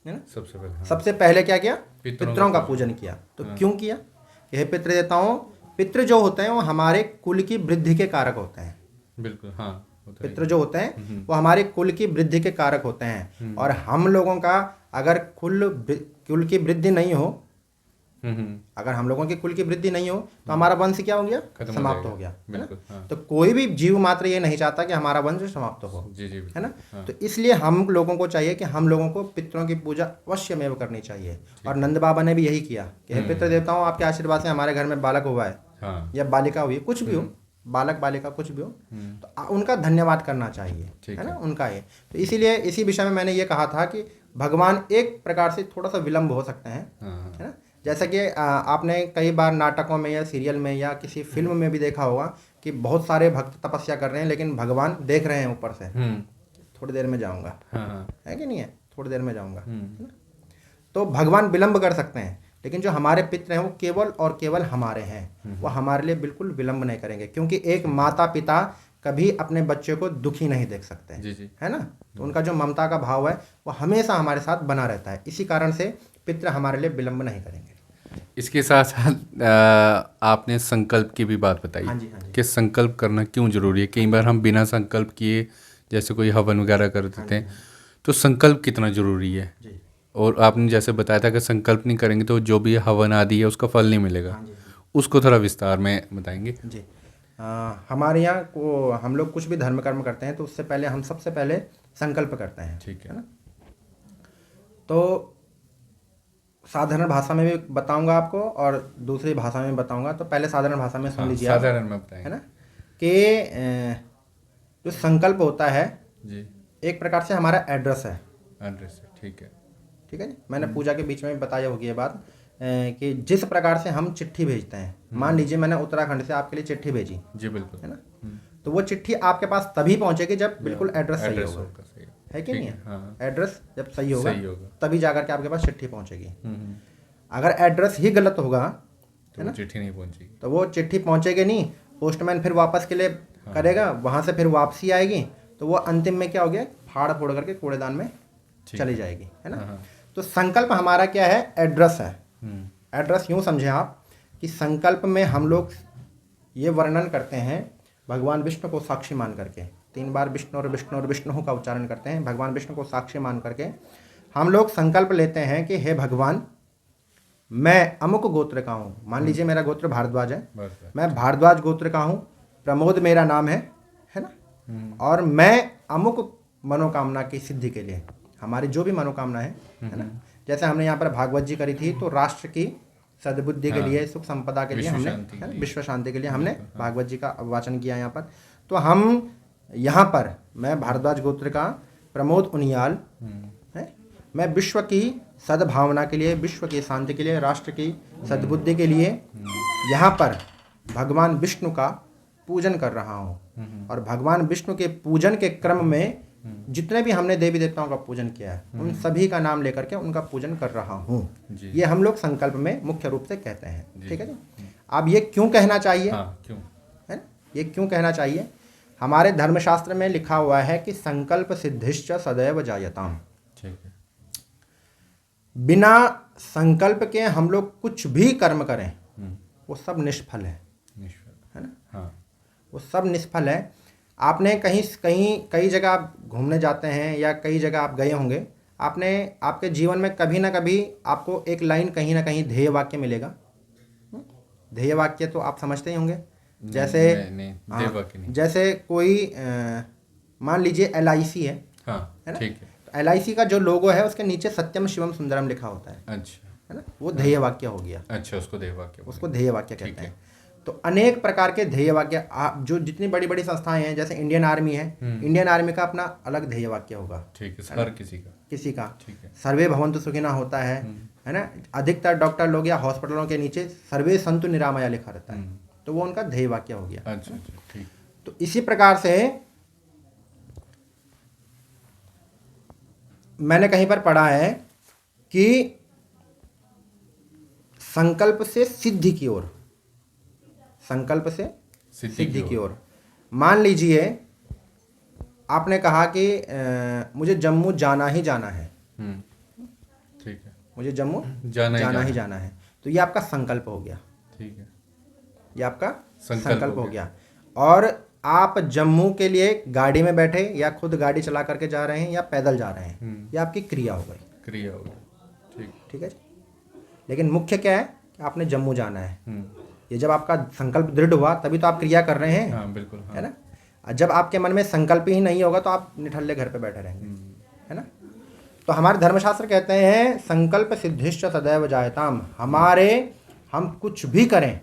है ना। सबसे पहले क्या किया, पितरों का पूजन किया। तो क्यों किया, यह पितृ देवताओं, पितृ जो होते हैं वो हमारे कुल की वृद्धि के कारक होते हैं। बिल्कुल, हाँ। पितृ जो होते हैं वो हमारे कुल की वृद्धि के कारक होते हैं, और हम लोगों का अगर कुल की वृद्धि नहीं हो, अगर हम लोगों की कुल की वृद्धि नहीं हो तो हमारा वंश क्या हो गया, समाप्त हो गया, है ना। हाँ। तो कोई भी जीव मात्र ये नहीं चाहता कि हमारा वंश समाप्त हो, है ना। हाँ। तो इसलिए हम लोगों को चाहिए कि हम लोगों को पितरों की पूजा अवश्य में करनी चाहिए, और नंद बाबा ने भी यही किया कि पितृ देवताओं आपके आशीर्वाद से हमारे घर में बालक हुआ है या बालिका हुई, कुछ भी हो, बालक बालिका कुछ भी हो, तो उनका धन्यवाद करना चाहिए, है ना, उनका ये। तो इसीलिए इसी विषय में मैंने ये कहा था कि भगवान एक प्रकार से थोड़ा सा विलंब हो सकते हैं, है ना। जैसा कि आपने कई बार नाटकों में या सीरियल में या किसी फिल्म में भी देखा होगा कि बहुत सारे भक्त तपस्या कर रहे हैं लेकिन भगवान देख रहे हैं ऊपर से, थोड़ी देर में जाऊंगा, है कि नहीं है, थोड़ी देर में जाऊंगा, है ना। तो भगवान विलंब कर सकते हैं, लेकिन जो हमारे पितृ हैं वो केवल और केवल हमारे हैं, वो हमारे लिए बिल्कुल विलंब नहीं करेंगे, क्योंकि एक माता पिता कभी अपने बच्चे को दुखी नहीं देख सकते, है ना। तो उनका जो ममता का भाव है वो हमेशा हमारे साथ बना रहता है, इसी कारण से पितृ हमारे लिए विलंब नहीं करेंगे। इसके साथ साथ आपने संकल्प की भी बात बताई। हाँ जी, हाँ जी। कि संकल्प करना क्यों जरूरी है। कई बार हम बिना संकल्प किए जैसे कोई हवन वगैरह कर देते हैं, तो संकल्प कितना जरूरी है। और आपने जैसे बताया था कि संकल्प नहीं करेंगे तो जो भी हवन आदि है उसका फल नहीं मिलेगा, उसको थोड़ा विस्तार में बताएंगे जी। हमारे यहाँ को हम लोग कुछ भी धर्म कर्म करते हैं तो उससे पहले हम सबसे पहले संकल्प करते हैं, ठीक है ना। तो साधारण भाषा में भी बताऊंगा आपको और दूसरी भाषा में बताऊंगा, तो पहले साधारण भाषा में सुन लीजिए, साधारण में बताएं, है ना। कि जो संकल्प होता है जी, एक प्रकार से हमारा एड्रेस है, ठीक है, ठीक है जी। मैंने पूजा के बीच में भी बताया होगी ये बात, कि जिस प्रकार से हम चिट्ठी भेजते हैं, मान लीजिए मैंने उत्तराखंड से आपके लिए चिट्ठी भेजी, जी बिल्कुल, है ना। तो वो चिट्ठी आपके पास तभी पहुंचेगी जब बिल्कुल एड्रेस सही होगा, है कि नहीं है। हाँ। एड्रेस जब सही होगा तभी जाकर के आपके पास चिट्ठी पहुंचेगी। अगर एड्रेस ही गलत होगा, है ना, चिट्ठी नहीं पहुंचेगी, तो वो चिट्ठी पहुंचेगी नहीं, पोस्टमैन फिर वापस के लिए करेगा, वहां से फिर वापसी आएगी, तो वो अंतिम में क्या हो गया, फाड़ फोड़ करके कूड़ेदान में चली जाएगी, है ना। तो संकल्प हमारा क्या है, एड्रेस है। एड्रेस यूं समझें आप कि संकल्प में हम लोग ये वर्णन करते हैं भगवान विष्णु को साक्षी मान करके, 3 बार विष्णु और विष्णु और विष्णु का उच्चारण करते हैं, भगवान विष्णु को साक्षी मान करके हम लोग संकल्प लेते हैं कि हे भगवान, मैं अमुक गोत्र का हूँ, मान लीजिए मेरा गोत्र भारद्वाज है, मैं भारद्वाज गोत्र का हूँ, प्रमोद मेरा नाम है, और मैं अमुक मनोकामना की सिद्धि के लिए, हमारी जो भी मनोकामना है ना, जैसे हमने यहाँ पर भागवत जी करी थी तो राष्ट्र की सद्बुद्धि के लिए, सुख संपदा के लिए हमने, है ना, विश्व शांति के लिए हमने भागवत जी का वाचन किया यहाँ पर। तो हम यहाँ पर, मैं भारद्वाज गोत्र का प्रमोद उनियाल है, मैं विश्व की सद्भावना के लिए, विश्व की शांति के लिए, राष्ट्र की सद्बुद्धि के लिए यहाँ पर भगवान विष्णु का पूजन कर रहा हूँ। और भगवान विष्णु के पूजन के क्रम में जितने भी हमने देवी देवताओं का पूजन किया है उन सभी का नाम लेकर के उनका पूजन कर रहा हूँ। ये हम लोग संकल्प में मुख्य रूप से कहते हैं। ठीक है जी। अब ये क्यों कहना चाहिए, क्यों है ना, ये क्यों कहना चाहिए? हमारे धर्मशास्त्र में लिखा हुआ है कि संकल्प सिद्धिश्च सदैव जायताम। ठीक है। बिना संकल्प के हम लोग कुछ भी कर्म करें वो सब निष्फल है ना। हाँ। वो सब निष्फल है। आपने कई जगह आप घूमने जाते हैं या कई जगह आप गए होंगे, आपने आपके जीवन में कभी ना कभी आपको एक लाइन कहीं ना कहीं ध्येय वाक्य मिलेगा। ध्येय वाक्य तो आप समझते ही होंगे। जैसे ध्येय वाक्य नहीं। जैसे कोई मान लीजिए LIC है, है ना, ठीक है। तो LIC का जो लोगो है उसके नीचे सत्यम शिवम सुंदरम लिखा होता है। अच्छा, है ना, वो ध्येय वाक्य हो गया। अच्छा, उसको ध्येय वाक्य कहते हैं। तो अनेक प्रकार के ध्येय वाक्य, जो जितनी बड़ी बड़ी संस्थाएं हैं, जैसे इंडियन आर्मी है, इंडियन आर्मी का अपना अलग ध्येय वाक्य होगा। ठीक है, हर किसी का। ठीक है। सर्वे भवन्तु सुखिनः होता है ना। अधिकतर डॉक्टर लोग या हॉस्पिटलों के नीचे सर्वे सन्तु निरामया लिखा रहता है, तो वो उनका ध्येय वाक्य हो गया। अच्छा, ठीक। तो इसी प्रकार से मैंने कहीं पर पढ़ा है कि संकल्प से सिद्धि की ओर, संकल्प से सिद्धि की ओर। मान लीजिए आपने कहा कि मुझे जम्मू जाना ही जाना है। ठीक है। मुझे जम्मू जाना है, तो ये आपका संकल्प हो गया। ठीक है। ये आपका संकल्प हो गया। और आप जम्मू के लिए गाड़ी में बैठे या खुद गाड़ी चला करके जा रहे हैं या पैदल जा रहे हैं, ये आपकी क्रिया हो गई। ठीक है। लेकिन मुख्य क्या है कि आपने जम्मू जाना है। ये जब आपका संकल्प दृढ़ हुआ तभी तो आप क्रिया कर रहे हैं। हाँ, बिल्कुल। हाँ। है ना। जब आपके मन में संकल्प ही नहीं होगा तो आप निठल्ले घर पे बैठे रहेंगे। है ना। तो हमारे धर्मशास्त्र कहते हैं संकल्प सिद्धिश्च सदैव जायताम। हम कुछ भी करें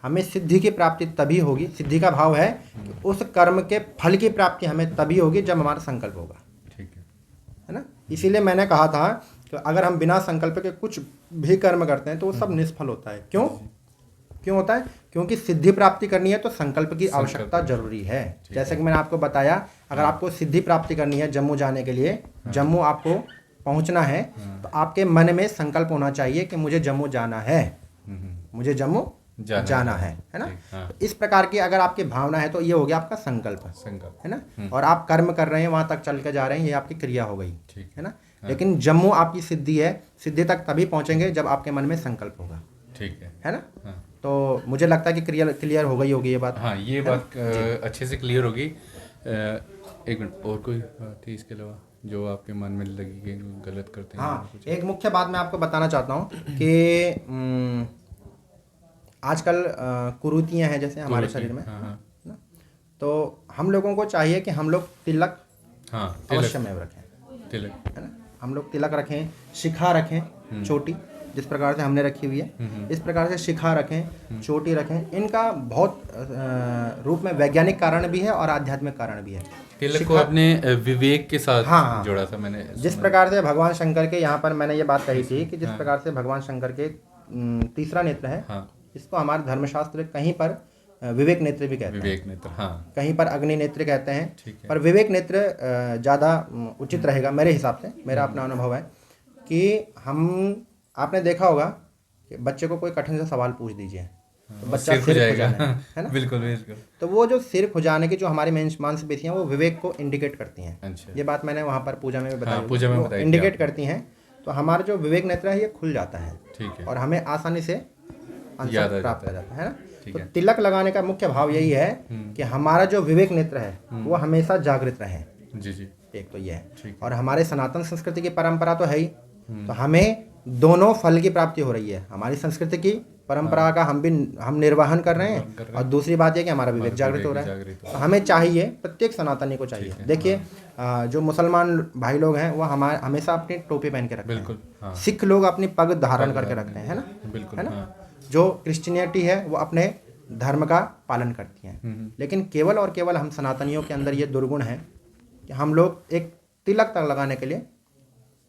हमें सिद्धि की प्राप्ति तभी होगी। सिद्धि का भाव है कि उस कर्म के फल की प्राप्ति हमें तभी होगी जब हमारा संकल्प होगा। ठीक है ना। इसीलिए मैंने कहा था कि अगर हम बिना संकल्प के कुछ भी कर्म करते हैं तो वो सब निष्फल होता है। क्यों होता है? क्योंकि सिद्धि प्राप्ति करनी है तो संकल्प की आवश्यकता जरूरी है। जैसे कि मैंने आपको बताया, अगर आपको सिद्धि प्राप्ति करनी है जम्मू जाने के लिए, जम्मू आपको पहुंचना है, तो आपके मन में संकल्प होना चाहिए कि मुझे जम्मू जाना है, मुझे जम्मू जाना है ना। तो इस प्रकार की अगर आपकी भावना है तो ये हो गया आपका संकल्प, है ना। और आप कर्म कर रहे हैं, वहां तक चल के जा रहे हैं, ये आपकी क्रिया हो गई, है ना। लेकिन जम्मू आपकी सिद्धि है। सिद्धि तक तभी पहुंचेंगे जब आपके मन में संकल्प होगा। ठीक है ना। तो मुझे लगता है कि क्लियर हो गई होगी ये बात। हाँ, ये बात अच्छे से क्लियर होगी। एक मिनट, और कोई बात थी इसके अलावा जो आपके मन में लगी कि गलत करते हैं? हाँ, एक मुख्य बात मैं आपको बताना चाहता हूँ कि आजकल कुरीतियाँ हैं जैसे हमारे शरीर में। ना, तो हम लोगों को चाहिए कि हम लोग तिलक अवश्य में रखें। है ना। हम लोग तिलक रखें, शिखा रखें छोटी, जिस प्रकार से हमने रखी हुई है, इस प्रकार से शिखा रखें, चोटी रखें। इनका बहुत रूप में वैज्ञानिक कारण भी है और आध्यात्मिक कारण भी है। तिलक को अपने विवेक के साथ जोड़ा था मैंने। जिस प्रकार से भगवान शंकर के, यहाँ पर मैंने ये बात कही थी कि जिस प्रकार से भगवान शंकर के तीसरा नेत्र है, इसको हमारे धर्मशास्त्र कहीं पर विवेक नेत्र भी कहते हैं। विवेक नेत्र, हाँ। कहीं पर अग्नि नेत्र कहते हैं, पर विवेक नेत्र ज़्यादा उचित रहेगा मेरे हिसाब से। मेरा अपना अनुभव है कि आपने देखा होगा कि बच्चे को कोई कठिन सा सवाल पूछ दीजिए तो बच्चा सिर खुजाना है ना। बिल्कुल। तो वो जो सिर खुजाने की जो हमारी मांसपेशियां वो विवेक को इंडिकेट करती हैं। अच्छा। ये बात मैंने वहाँ पर पूजा में बताई। पूजा में बताई, इंडिकेट करती हैं। तो हमारा जो विवेक नेत्र है ये खुल जाता है। ठीक है। और हमें आसानी से आंसर प्राप्त हो जाता है ना। तो है। तिलक लगाने का मुख्य भाव यही है कि हमारा जो विवेक नेत्र है वो हमेशा जागृत रहे। जी। एक तो ये है। और हमारे सनातन संस्कृति की परंपरा तो है ही, तो हमें दोनों फल की प्राप्ति हो रही है, हमारी संस्कृति की परंपरा का हम निर्वहन कर रहे हैं, और दूसरी बात यह कि हमारा विवेक जागृत हो रहा है। तो हमें चाहिए, प्रत्येक सनातनी को चाहिए, देखिए जो मुसलमान भाई लोग हैं वो हमेशा अपनी टोपी पहन के रखते हैं, सिख लोग अपनी पग धारण करके रखते हैं, है ना, है ना। जो क्रिश्चियनिटी है वो अपने धर्म का पालन करती हैं, लेकिन केवल और केवल हम सनातनियों के अंदर ये दुर्गुण है कि हम लोग एक तिलक तक लगाने के लिए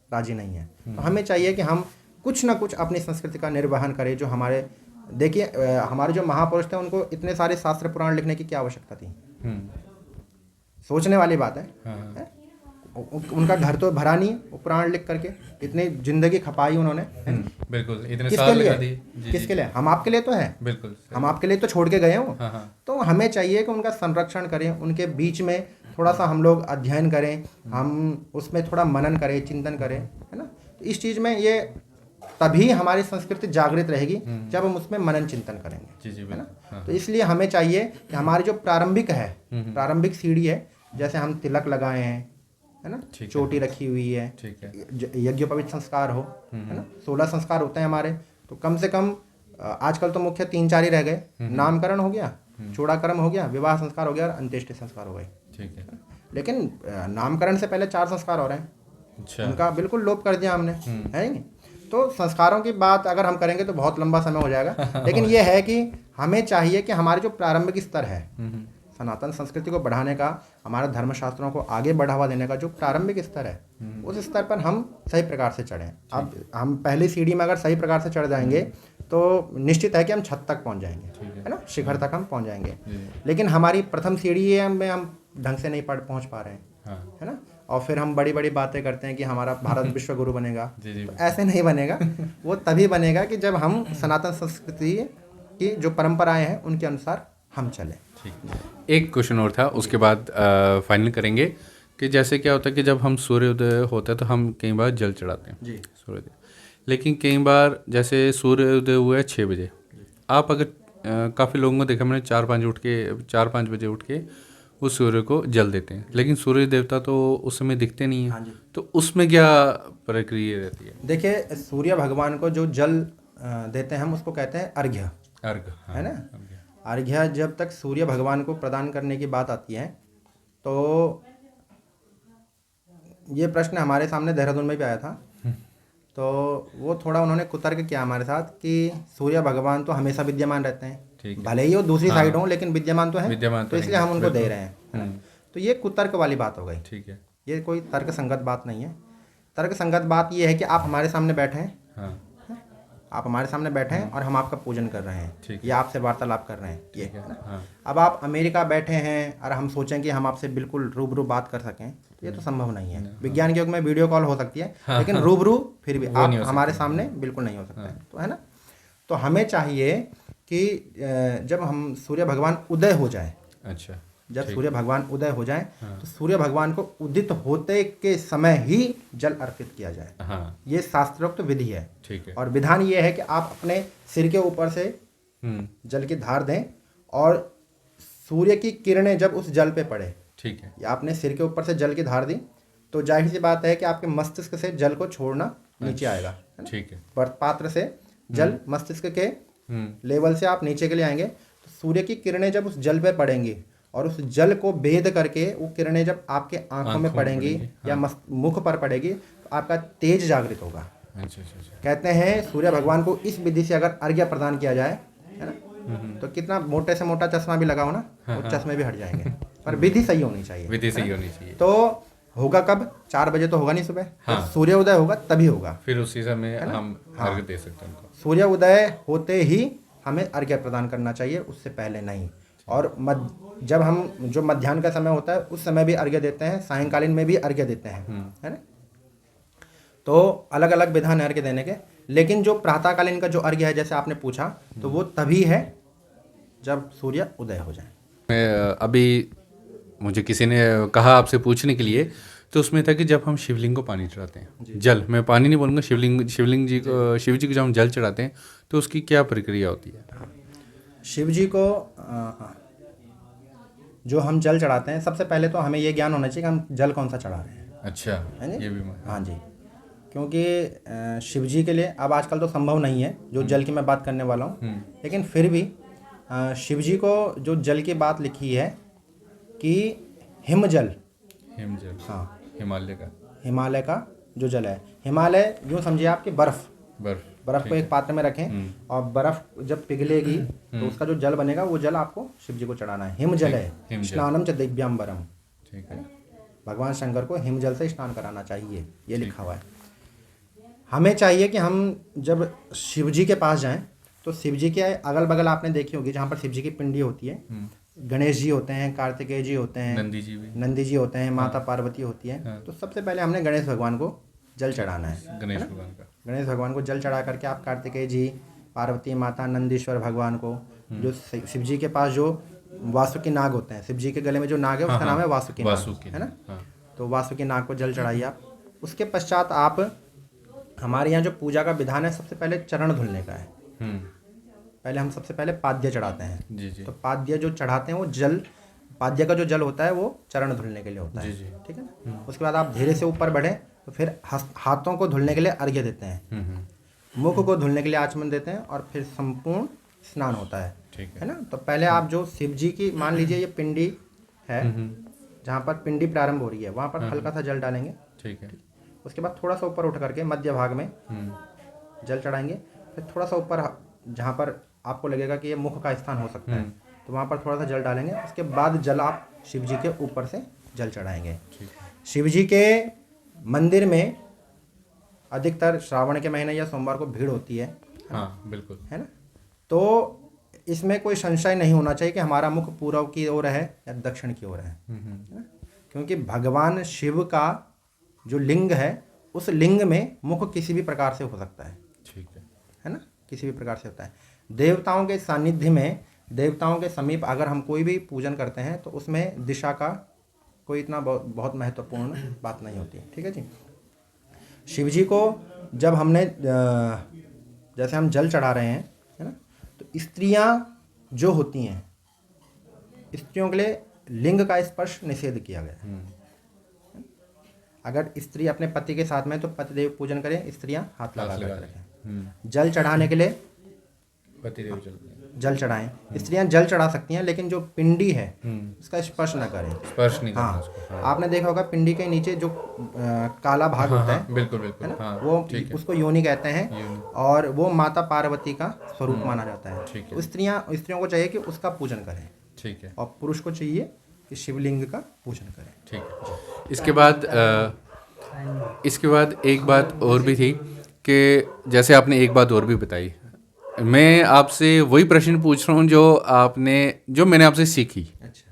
राजी नहीं है। तो हमें चाहिए कि हम कुछ ना कुछ अपनी संस्कृति का निर्वहन करें। जो हमारे, देखिए हमारे जो महापुरुष थे उनको इतने सारे शास्त्र पुराण लिखने की क्या आवश्यकता थी? सोचने वाली बात है? उनका घर तो भरा नहीं, वो पुराण लिख करके इतनी जिंदगी खपाई उन्होंने, बिल्कुल, इतने किसके साल लिए? लगा दिए। किसके लिए? हम आपके लिए तो है, बिल्कुल, हम आपके लिए तो छोड़ के गए हो। हाँ। तो हमें चाहिए कि उनका संरक्षण करें, उनके बीच में थोड़ा सा हम लोग अध्ययन करें, हम उसमें थोड़ा मनन करें, चिंतन करें, है ना। तो इस चीज़ में ये तभी हमारी संस्कृति जागृत रहेगी जब हम उसमें मनन चिंतन करेंगे, है ना। तो इसलिए हमें चाहिए कि हमारी जो प्रारंभिक सीढ़ी है, जैसे हम तिलक लगाए हैं, है ना, चोटी रखी हुई है, यज्ञोपवीत संस्कार हो, है ना, 16 संस्कार होते हैं हमारे। तो कम से कम आजकल तो मुख्य 3-4 ही रह गए, नामकरण हो गया, चूड़ाकर्म हो गया, विवाह संस्कार हो गया और अंत्येष्टि संस्कार हो गए। ठीक है। लेकिन नामकरण से पहले 4 संस्कार हो रहे हैं। अच्छा। उनका बिल्कुल लोप कर दिया हमने, है नहीं। तो संस्कारों की बात अगर हम करेंगे तो बहुत लंबा समय हो जाएगा। लेकिन ये है कि हमें चाहिए कि हमारे जो प्रारंभिक स्तर है सनातन संस्कृति को बढ़ाने का, हमारे धर्मशास्त्रों को आगे बढ़ावा देने का जो प्रारंभिक स्तर है, उस स्तर पर हम सही प्रकार से चढ़ें। अब हम पहली सीढ़ी में अगर सही प्रकार से चढ़ जाएंगे तो निश्चित है कि हम छत तक पहुंच जाएंगे, है ना, शिखर तक हम पहुंच जाएंगे। लेकिन हमारी प्रथम सीढ़ी में हम ढंग से नहीं पहुंच पा रहे हैं, है ना। और फिर हम बड़ी बड़ी बातें करते हैं कि हमारा भारत विश्व गुरु बनेगा। तो ऐसे नहीं बनेगा। वो तभी बनेगा कि जब हम सनातन संस्कृति की जो परंपराएं हैं उनके अनुसार हम चलें। एक क्वेश्चन और था, उसके बाद फाइनल करेंगे कि जैसे क्या होता है कि जब हम सूर्योदय होता है तो हम कई बार जल चढ़ाते हैं जी, सूर्योदय। लेकिन कई बार जैसे सूर्योदय हुआ है 6 बजे, आप अगर काफ़ी लोगों को देखा मैंने 4-5 बजे उठ के उस सूर्य को जल देते हैं, लेकिन सूर्य देवता तो उस समय दिखते नहीं है। हाँ जी। तो उसमें क्या प्रक्रिया रहती है? देखिए, सूर्य भगवान को जो जल देते हैं हम उसको कहते हैं अर्घ्य, है ना। अर्घ्य जब तक सूर्य भगवान को प्रदान करने की बात आती है तो ये प्रश्न हमारे सामने देहरादून में भी आया था। तो वो थोड़ा उन्होंने कुतर्क किया हमारे साथ कि सूर्य भगवान तो हमेशा विद्यमान रहते हैं, भले ही वो दूसरी साइड हो लेकिन विद्यमान तो है, तो इसलिए हम उनको दे रहे हैं। तो ये कुतर्क वाली बात हो गई। ठीक है, ये कोई तर्क संगत बात नहीं है। तर्क संगत बात ये है कि आप हमारे सामने बैठे हैं, आप हमारे सामने बैठे हैं और हम आपका पूजन कर रहे हैं या आपसे वार्तालाप कर रहे हैं, ये है ना। अब आप अमेरिका बैठे हैं और हम सोचें कि हम आपसे बिल्कुल रूबरू बात कर सकें, ये तो संभव नहीं है। विज्ञान के युग में वीडियो कॉल हो सकती है, लेकिन रूबरू फिर भी आप हमारे सामने बिल्कुल नहीं हो सकता है, तो है ना। तो हमें चाहिए कि जब हम सूर्य भगवान उदय हो जाए, अच्छा, जब सूर्य भगवान उदय हो जाए तो सूर्य भगवान को उदित होते के समय ही जल अर्पित किया जाए। ये शास्त्रोक्त विधि है। ठीक है। और विधान ये है कि आप अपने सिर के ऊपर से जल की धार दें और सूर्य की किरणें जब उस जल पे पड़े, ठीक है, या आपने सिर के ऊपर से जल की धार दी तो जाहिर सी बात है कि आपके मस्तिष्क से जल को छोड़ना नीचे आएगा। ठीक है। पात्र से जल मस्तिष्क के लेवल से आप नीचे के लिए आएंगे तो सूर्य की किरणें जब उस जल पे पड़ेंगी और उस जल को भेद करके वो किरणें जब आपके आंखों में पड़ेंगी या मुख पर पड़ेगी तो आपका तेज जागृत होगा। अच्छा। कहते हैं सूर्य भगवान को इस विधि से अगर अर्घ्य प्रदान किया जाए, है ना, तो कितना मोटे से मोटा चश्मा भी लगाओ ना, वो चश्मे भी हट जाएंगे। पर विधि सही होनी चाहिए, विधि सही होनी चाहिए। तो होगा कब? 4 बजे तो होगा नहीं सुबह, तो सूर्य उदय होगा तभी होगा, फिर उसी समय हम अर्घ्य दे सकते हैं उनको। सूर्य उदय होते ही हमें अर्घ्य प्रदान करना चाहिए, उससे पहले नहीं। और जब हम जो मध्याह्न का समय होता है उस समय भी अर्घ्य देते हैं, सायंकालीन में भी अर्घ्य देते हैं, है ना। तो अलग अलग विधान है अर्घ्य देने के, लेकिन जो प्रातःकालीन का जो अर्घ्य है जैसे आपने पूछा तो वो तभी है जब सूर्य उदय हो जाए। अभी मुझे किसी ने कहा आपसे पूछने के लिए, तो उसमें था कि जब हम शिवलिंग को पानी चढ़ाते हैं, जल, मैं पानी नहीं बोलूँगा, शिवलिंग जी को, शिव जी को जब हम जल चढ़ाते हैं तो उसकी क्या प्रक्रिया होती है? शिव जी को जो हम जल चढ़ाते हैं, सबसे पहले तो हमें ये ज्ञान होना चाहिए कि हम जल कौन सा चढ़ा रहे हैं। अच्छा, है ये भी। हाँ जी। क्योंकि शिव जी के लिए अब आजकल तो संभव नहीं है जो जल की मैं बात करने वाला हूँ, लेकिन फिर भी शिव जी को जो जल की बात लिखी है कि हिमजल, हाँ, हिमालय का जो जल है, हिमालय यूँ समझिए आपकी बर्फ़ को एक पात्र में रखें और बर्फ़ जब पिघलेगी तो उसका जो जल बनेगा वो जल आपको शिव जी को चढ़ाना है। हिमजल है, स्नानम च दिव्यांबरम, ठीक है। भगवान शंकर को हिमजल से स्नान कराना चाहिए, ये लिखा हुआ है। हमें चाहिए कि हम जब शिव जी के पास जाएं तो शिव जी के अगल बगल आपने देखी होगी जहाँ पर शिव जी की पिंडी होती है, गणेश जी होते हैं, कार्तिकेय जी होते हैं, नंदी जी होते हैं, माता पार्वती होती है। तो सबसे पहले हमने गणेश भगवान को जल चढ़ाना है, गणेश भगवान को जल चढ़ा करके आप कार्तिकेय जी, पार्वती माता, नंदीश्वर भगवान को, जो शिव जी के पास जो वासुकी नाग होते हैं, शिव जी के गले में जो नाग है उसका नाम है वासुकी नाग, है ना। तो वासुकी नाग को जल चढ़ाइए आप। उसके पश्चात आप, हमारे यहाँ जो पूजा का विधान है सबसे पहले चरण धुलने का है। पहले हम सबसे पहले पाद्य चढ़ाते हैं। तो पाद्य जो चढ़ाते हैं वो जल, पाद्य का जो जल होता है वो चरण धुलने के लिए होता है, ठीक है ना। उसके बाद आप धीरे से ऊपर बढ़े तो फिर हाथों को धुलने के लिए अर्घ्य देते हैं, मुख को धुलने के लिए आचमन देते हैं और फिर संपूर्ण स्नान होता है ना। तो पहले आप जो शिव जी की, मान लीजिए ये पिंडी है, जहाँ पर पिंडी प्रारंभ हो रही है वहाँ पर हल्का सा जल डालेंगे, ठीक है। उसके बाद थोड़ा सा ऊपर उठ करके मध्य भाग में जल चढ़ाएंगे। फिर थोड़ा सा ऊपर जहाँ पर आपको लगेगा कि ये मुख का स्थान हो सकता है तो वहाँ पर थोड़ा सा जल डालेंगे। उसके बाद जल आप शिव जी के ऊपर से जल चढ़ाएंगे। शिव जी के मंदिर में अधिकतर श्रावण के महीने या सोमवार को भीड़ होती है, हाँ बिल्कुल, है ना। तो इसमें कोई संशय नहीं होना चाहिए कि हमारा मुख पूर्व की ओर है या दक्षिण की ओर है, क्योंकि भगवान शिव का जो लिंग है उस लिंग में मुख किसी भी प्रकार से हो सकता है, ठीक है ना, किसी भी प्रकार से होता है। देवताओं के सानिध्य में, देवताओं के समीप अगर हम कोई भी पूजन करते हैं तो उसमें दिशा का कोई इतना बहुत महत्वपूर्ण बात नहीं होती, ठीक है जी। शिव जी को जब हमने जैसे हम जल चढ़ा रहे हैं, है ना, तो स्त्रियां जो होती हैं, स्त्रियों के लिए लिंग का स्पर्श निषेध किया गया है। अगर स्त्री अपने पति के साथ में तो पतिदेव पूजन करें, स्त्रियां हाथ लगा कर रखें। जल चढ़ाने के लिए पतिदेव जल चढ़ाएं, स्त्रियां जल चढ़ा सकती हैं लेकिन जो पिंडी है उसका स्पर्श न करें, स्पर्श नहीं करना हाँ। उसको, हाँ। आपने देखा होगा पिंडी के नीचे जो काला भाग होता है, बिल्कुल है ना, हाँ, वो उसको योनि कहते हैं और वो माता पार्वती का स्वरूप माना जाता है। तो स्त्रियों को चाहिए कि उसका पूजन करें, ठीक है, और पुरुष को चाहिए कि शिवलिंग का पूजन करें, ठीक है। इसके बाद एक बात और भी थी कि जैसे आपने एक बात और भी बताई, मैं आपसे वही प्रश्न पूछ रहा हूँ जो मैंने आपसे सीखी। अच्छा,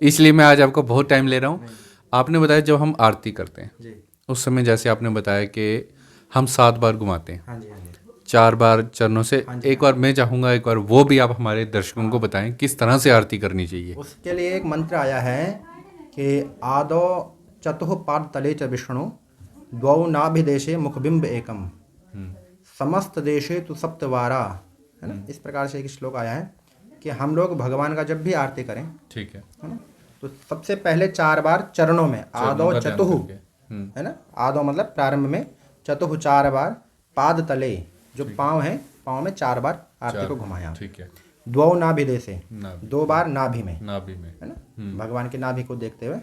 इसलिए मैं आज आपका बहुत टाइम ले रहा हूँ। आपने बताया जब हम आरती करते हैं जी, उस समय जैसे आपने बताया कि हम 7 बार घुमाते हैं, हाँ जी, हाँ जी, 4 बार चरणों से। एक बार मैं चाहूँगा, एक बार वो भी आप हमारे दर्शकों को बताएं किस तरह से आरती करनी चाहिए। उसके लिए एक मंत्र आया है कि आदौ चतुः पाद तले च विष्णु द्वौ नाभिदेशे मुखबिंब एकम समस्त देशे तु सप्तवारा, है ना। इस प्रकार से एक श्लोक आया है कि हम लोग भगवान का जब भी आरती करें, ठीक है ना, तो सबसे पहले 4 बार चरणों में आदौ चतुः, है ना, आदौ मतलब प्रारंभ में, चतुः 4 बार, पाद तले जो पाँव हैं, पाँव में 4 बार आरती को घुमाया, ठीक है। द्वौ नाभिदेशे 2 बार नाभि में, है ना, भगवान की नाभि को देखते हुए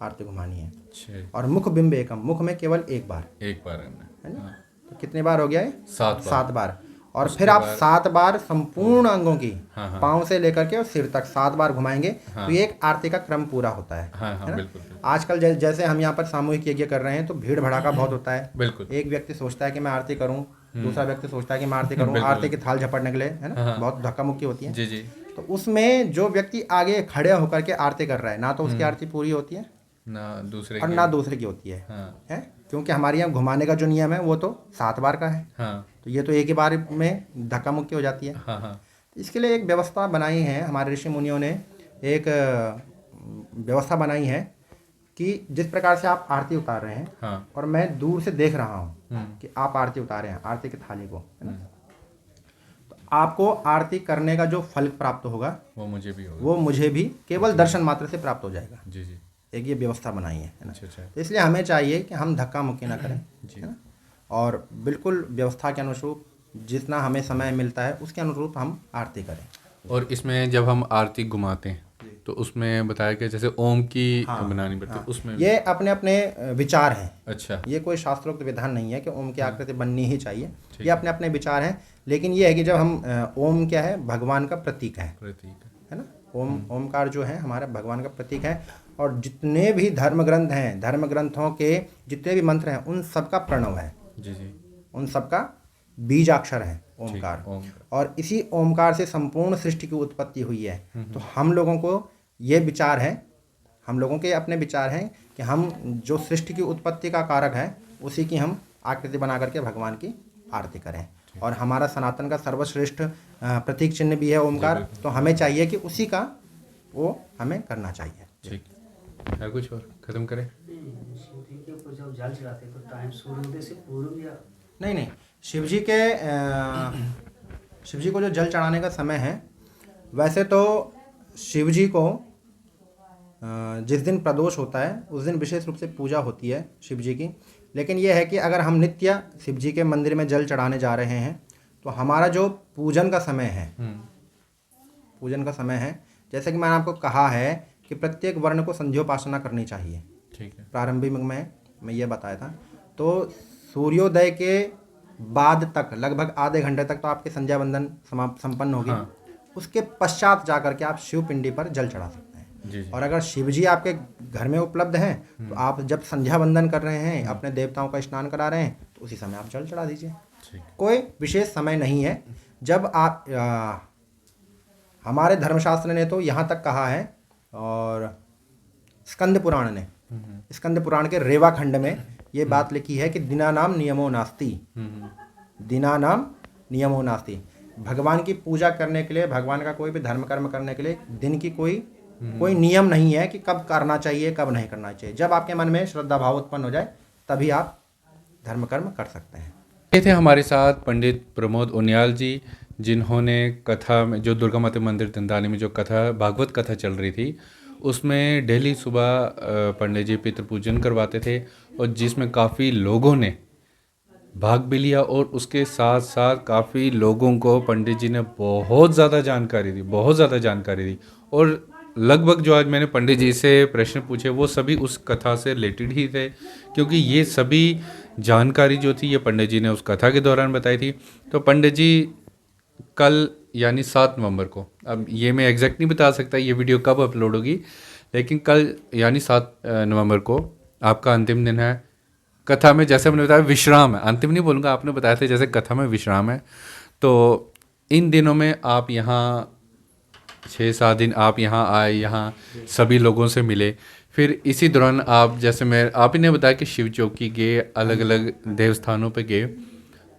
आरती घुमानी है। अच्छा, और मुख बिंब एकम, मुख में केवल एक बार, है ना। तो कितने बार हो गया है? 7 बार। और फिर आप 7 बार संपूर्ण अंगों की, पाँव से लेकर के और सिर तक 7 बार घुमाएंगे, तो ये एक आरती का क्रम पूरा होता है, है ना। आजकल जैसे हम यहाँ पर सामूहिक यज्ञ कर रहे हैं तो भीड़ भड़ाका बहुत होता है, एक व्यक्ति सोचता है कि मैं आरती करूँ, दूसरा व्यक्ति सोचता है कि मैं आरती करूँ, आरती की थाल झपटने के लिए, है ना, बहुत धक्का मुक्की होती है। जी। तो उसमें जो व्यक्ति आगे खड़े होकर के आरती कर रहा है, ना तो उसकी आरती पूरी होती है ना दूसरे की होती है, है, क्योंकि हमारे यहाँ घुमाने का जो नियम है वो तो 7 बार का है, तो ये तो एक ही बार में धक्का मुक्की हो जाती है। इसके लिए एक व्यवस्था बनाई है हमारे ऋषि मुनियों ने, एक व्यवस्था बनाई है कि जिस प्रकार से आप आरती उतार रहे हैं और मैं दूर से देख रहा हूँ कि आप आरती उतारे हैं, आरती की थाली को, है ना, तो आपको आरती करने का जो फल प्राप्त होगा वो मुझे भी केवल दर्शन मात्र से प्राप्त हो जाएगा। जी। एक ये व्यवस्था बनाई है ना। अच्छा। तो इसलिए हमें चाहिए कि हम धक्का मुक्की ना करें, है ना। और बिल्कुल व्यवस्था के अनुरूप जितना हमें समय मिलता है उसके अनुरूप हम आरती करें। और इसमें जब हम आरती घुमाते हैं तो उसमें बताया कि जैसे ओम की बनानी पड़ती है हाँ, उसमें ये अपने अपने विचार हैं। अच्छा, ये कोई शास्त्रोक्त विधान नहीं है कि ओम की आकृति बननी ही चाहिए, ये अपने अपने विचार हैं। लेकिन ये है कि जब हम ओम क्या है, भगवान का प्रतीक प्रतीक है ना। ओमकार जो है हमारा भगवान का प्रतीक है। और जितने भी धर्म ग्रंथ हैं, धर्म ग्रंथों के जितने भी मंत्र हैं उन सबका प्रणव है, जी जी, उन सबका बीजाक्षर है ओमकार। और इसी ओमकार से संपूर्ण सृष्टि की उत्पत्ति हुई है। तो हम लोगों को ये विचार है, हम लोगों के अपने विचार हैं कि हम जो सृष्टि की उत्पत्ति का कारक है उसी की हम आकृति बना करके भगवान की आरती करें। और हमारा सनातन का सर्वश्रेष्ठ प्रतीक चिन्ह भी है ओमकार, तो हमें चाहिए कि उसी का वो हमें करना चाहिए। ठीक है, कुछ और खत्म करें? शिव जी के ऊपर जब जल चढ़ाते हैं तो टाइम सूर्योदय से पूर्व या नहीं, शिव जी के शिव जी को जो जल चढ़ाने का समय है, वैसे तो शिव जी को जिस दिन प्रदोष होता है उस दिन विशेष रूप से पूजा होती है शिव जी की। लेकिन यह है कि अगर हम नित्य शिव जी के मंदिर में जल चढ़ाने जा रहे हैं तो हमारा जो पूजन का समय है, पूजन का समय है, जैसे कि मैंने आपको कहा है कि प्रत्येक वर्ण को संध्योपासना करनी चाहिए। ठीक है, प्रारंभिक में मैं ये बताया था। तो सूर्योदय के बाद तक लगभग आधे घंटे तक तो आपके संध्या वंदन संपन्न होगी। उसके पश्चात जाकर के आप शिव पिंडी पर जल चढ़ा सकते हैं। जी जी, और अगर शिव जी आपके घर में उपलब्ध हैं तो आप जब संध्या वंदन कर रहे हैं, अपने देवताओं का स्नान करा रहे हैं, तो उसी समय आप जल चढ़ा दीजिए। कोई विशेष समय नहीं है। जब आप हमारे धर्मशास्त्र ने तो यहाँ तक कहा है, और स्कंद पुराण ने, स्कंद पुराण के रेवा खंड में ये बात लिखी है कि दिनानाम नियमो नास्ति, दिनानाम नियमो नास्ति। भगवान की पूजा करने के लिए, भगवान का कोई भी धर्म कर्म करने के लिए दिन की कोई नियम नहीं है कि कब करना चाहिए कब नहीं करना चाहिए। जब आपके मन में श्रद्धा भाव उत्पन्न हो जाए तभी आप धर्म कर्म कर सकते हैं। ये थे हमारे साथ पंडित प्रमोद उनियाल जी, जिन्होंने कथा में, जो दुर्गा माता मंदिर दंदानी में जो कथा, भागवत कथा चल रही थी, उसमें डेली सुबह पंडित जी पितृ पूजन करवाते थे, और जिसमें काफ़ी लोगों ने भाग भी लिया। और उसके साथ साथ काफ़ी लोगों को पंडित जी ने बहुत ज़्यादा जानकारी दी, बहुत ज़्यादा जानकारी दी। और लगभग जो आज मैंने पंडित जी से प्रश्न पूछे वो सभी उस कथा से रिलेटेड ही थे, क्योंकि ये सभी जानकारी जो थी ये पंडित जी ने उस कथा के दौरान बताई थी। तो पंडित जी कल यानी 7 नवंबर को, अब ये मैं एग्जैक्ट नहीं बता सकता ये वीडियो कब अपलोड होगी, लेकिन कल यानी 7 नवंबर को आपका अंतिम दिन है। कथा में जैसे मैंने बताया विश्राम है, अंतिम नहीं बोलूँगा, आपने बताया था जैसे कथा में विश्राम है। तो इन दिनों में आप यहाँ 6-7 दिन आप यहाँ आए, यहाँ सभी लोगों से मिले। फिर इसी दौरान आप, जैसे मैं आप ही ने बताया कि शिव चौकी गए, अलग अलग देवस्थानों पे गए,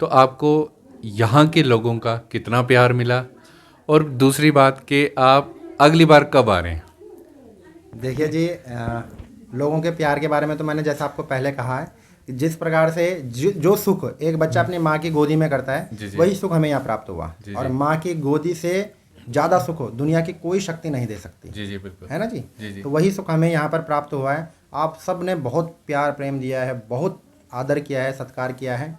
तो आपको यहाँ के लोगों का कितना प्यार मिला, और दूसरी बात कि आप अगली बार कब आ रहे हैं? देखिए जी, लोगों के प्यार के बारे में तो मैंने जैसा आपको पहले कहा है कि जिस प्रकार से जो सुख एक बच्चा अपनी माँ की गोदी में करता है वही सुख हमें यहाँ प्राप्त हुआ। और माँ की गोदी से ज़्यादा सुख हो दुनिया की कोई शक्ति नहीं दे सकती। जी जी बिल्कुल, है ना जी, तो वही सुख हमें यहाँ पर प्राप्त हुआ है। आप सब ने बहुत प्यार प्रेम दिया है, बहुत आदर किया है, सत्कार किया है।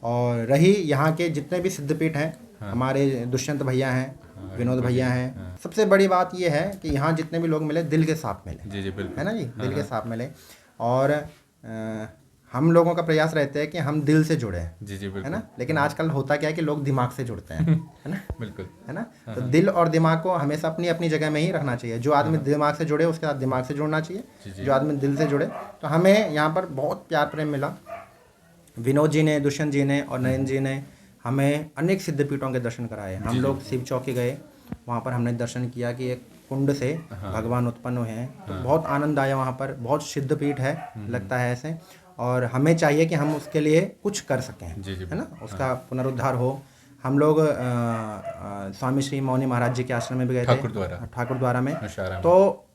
और रही यहाँ के जितने भी सिद्धपीठ हैं, हमारे दुष्यंत भैया हैं, विनोद भैया हैं, सबसे बड़ी बात ये है कि यहाँ जितने भी लोग मिले दिल के साथ मिले। जी जी बिल्कुल, है ना जी, दिल के साथ मिले। और हम लोगों का प्रयास रहता है कि हम दिल से जुड़े। जी जी बिल्कुल, है ना। लेकिन आजकल होता क्या है कि लोग दिमाग से जुड़ते हैं, है ना। बिल्कुल, है ना। तो दिल और दिमाग को हमेशा अपनी अपनी जगह में ही रखना चाहिए। जो आदमी दिमाग से जुड़े उसके साथ दिमाग से जुड़ना चाहिए, जो आदमी दिल से जुड़े। तो हमें यहाँ पर बहुत प्यार प्रेम मिला। विनोद जी ने, दुष्यंत जी ने और नरेंद्र जी ने हमें अनेक सिद्धपीठों के दर्शन कराए। हम लोग शिव चौकी गए, वहाँ पर हमने दर्शन किया कि एक कुंड से भगवान उत्पन्न हुए हैं। तो बहुत आनंद आया वहाँ पर, बहुत सिद्धपीठ है लगता है ऐसे। और हमें चाहिए कि हम उसके लिए कुछ कर सकें, है ना, उसका पुनरुद्धार हो। हम लोग स्वामी श्री मौनी महाराज जी के आश्रम में भी गए थे, ठाकुर द्वारा में। तो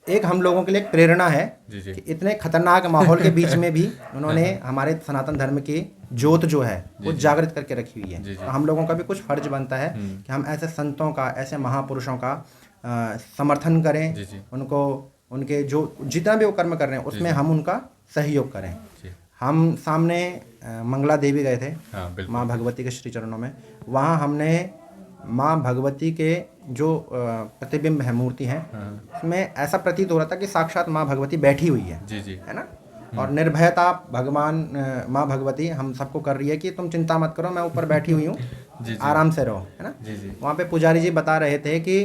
एक हम लोगों के लिए प्रेरणा है कि इतने खतरनाक माहौल के बीच में भी उन्होंने हमारे सनातन धर्म की ज्योत जो है वो जागृत करके रखी हुई है। तो हम लोगों का भी कुछ फर्ज बनता है कि हम ऐसे संतों का, ऐसे महापुरुषों का समर्थन करें, उनको, उनके जो जितना भी वो कर्म कर रहे हैं उसमें हम उनका सहयोग करें। हम सामने मंगला देवी गए थे, हाँ बिल्कुल। माँ भगवती के श्री चरणों में। वहाँ हमने माँ भगवती के जो प्रतिबिंब है, मूर्ति है, उसमें ऐसा प्रतीत हो रहा था कि साक्षात माँ भगवती बैठी हुई है, जी जी। है ना। और निर्भयता भगवान माँ भगवती हम सबको कर रही है कि तुम चिंता मत करो, मैं ऊपर बैठी हुई हूँ, जी जी। आराम से रहो, है ना। जी जी। वहाँ पे पुजारी जी बता रहे थे कि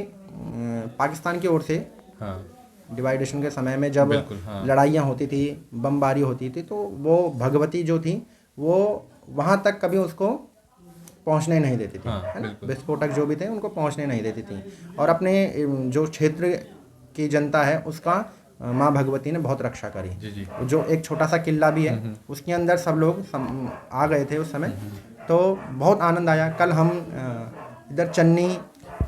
पाकिस्तान की ओर से हाँ डिवाइडेशन के समय में जब बिल्कुल, हाँ। लड़ाइयाँ होती थी, बमबारी होती थी, तो वो भगवती जो थी वो वहाँ तक कभी उसको पहुँचने नहीं देती थी, हाँ, है ना। बिल्कुल। विस्फोटक जो भी थे उनको पहुँचने नहीं देती थी। और अपने जो क्षेत्र की जनता है उसका माँ भगवती ने बहुत रक्षा करी। जी जी। जो एक छोटा सा किला भी है उसके अंदर सब लोग आ गए थे उस समय, तो बहुत आनंद आया। कल हम इधर चन्नी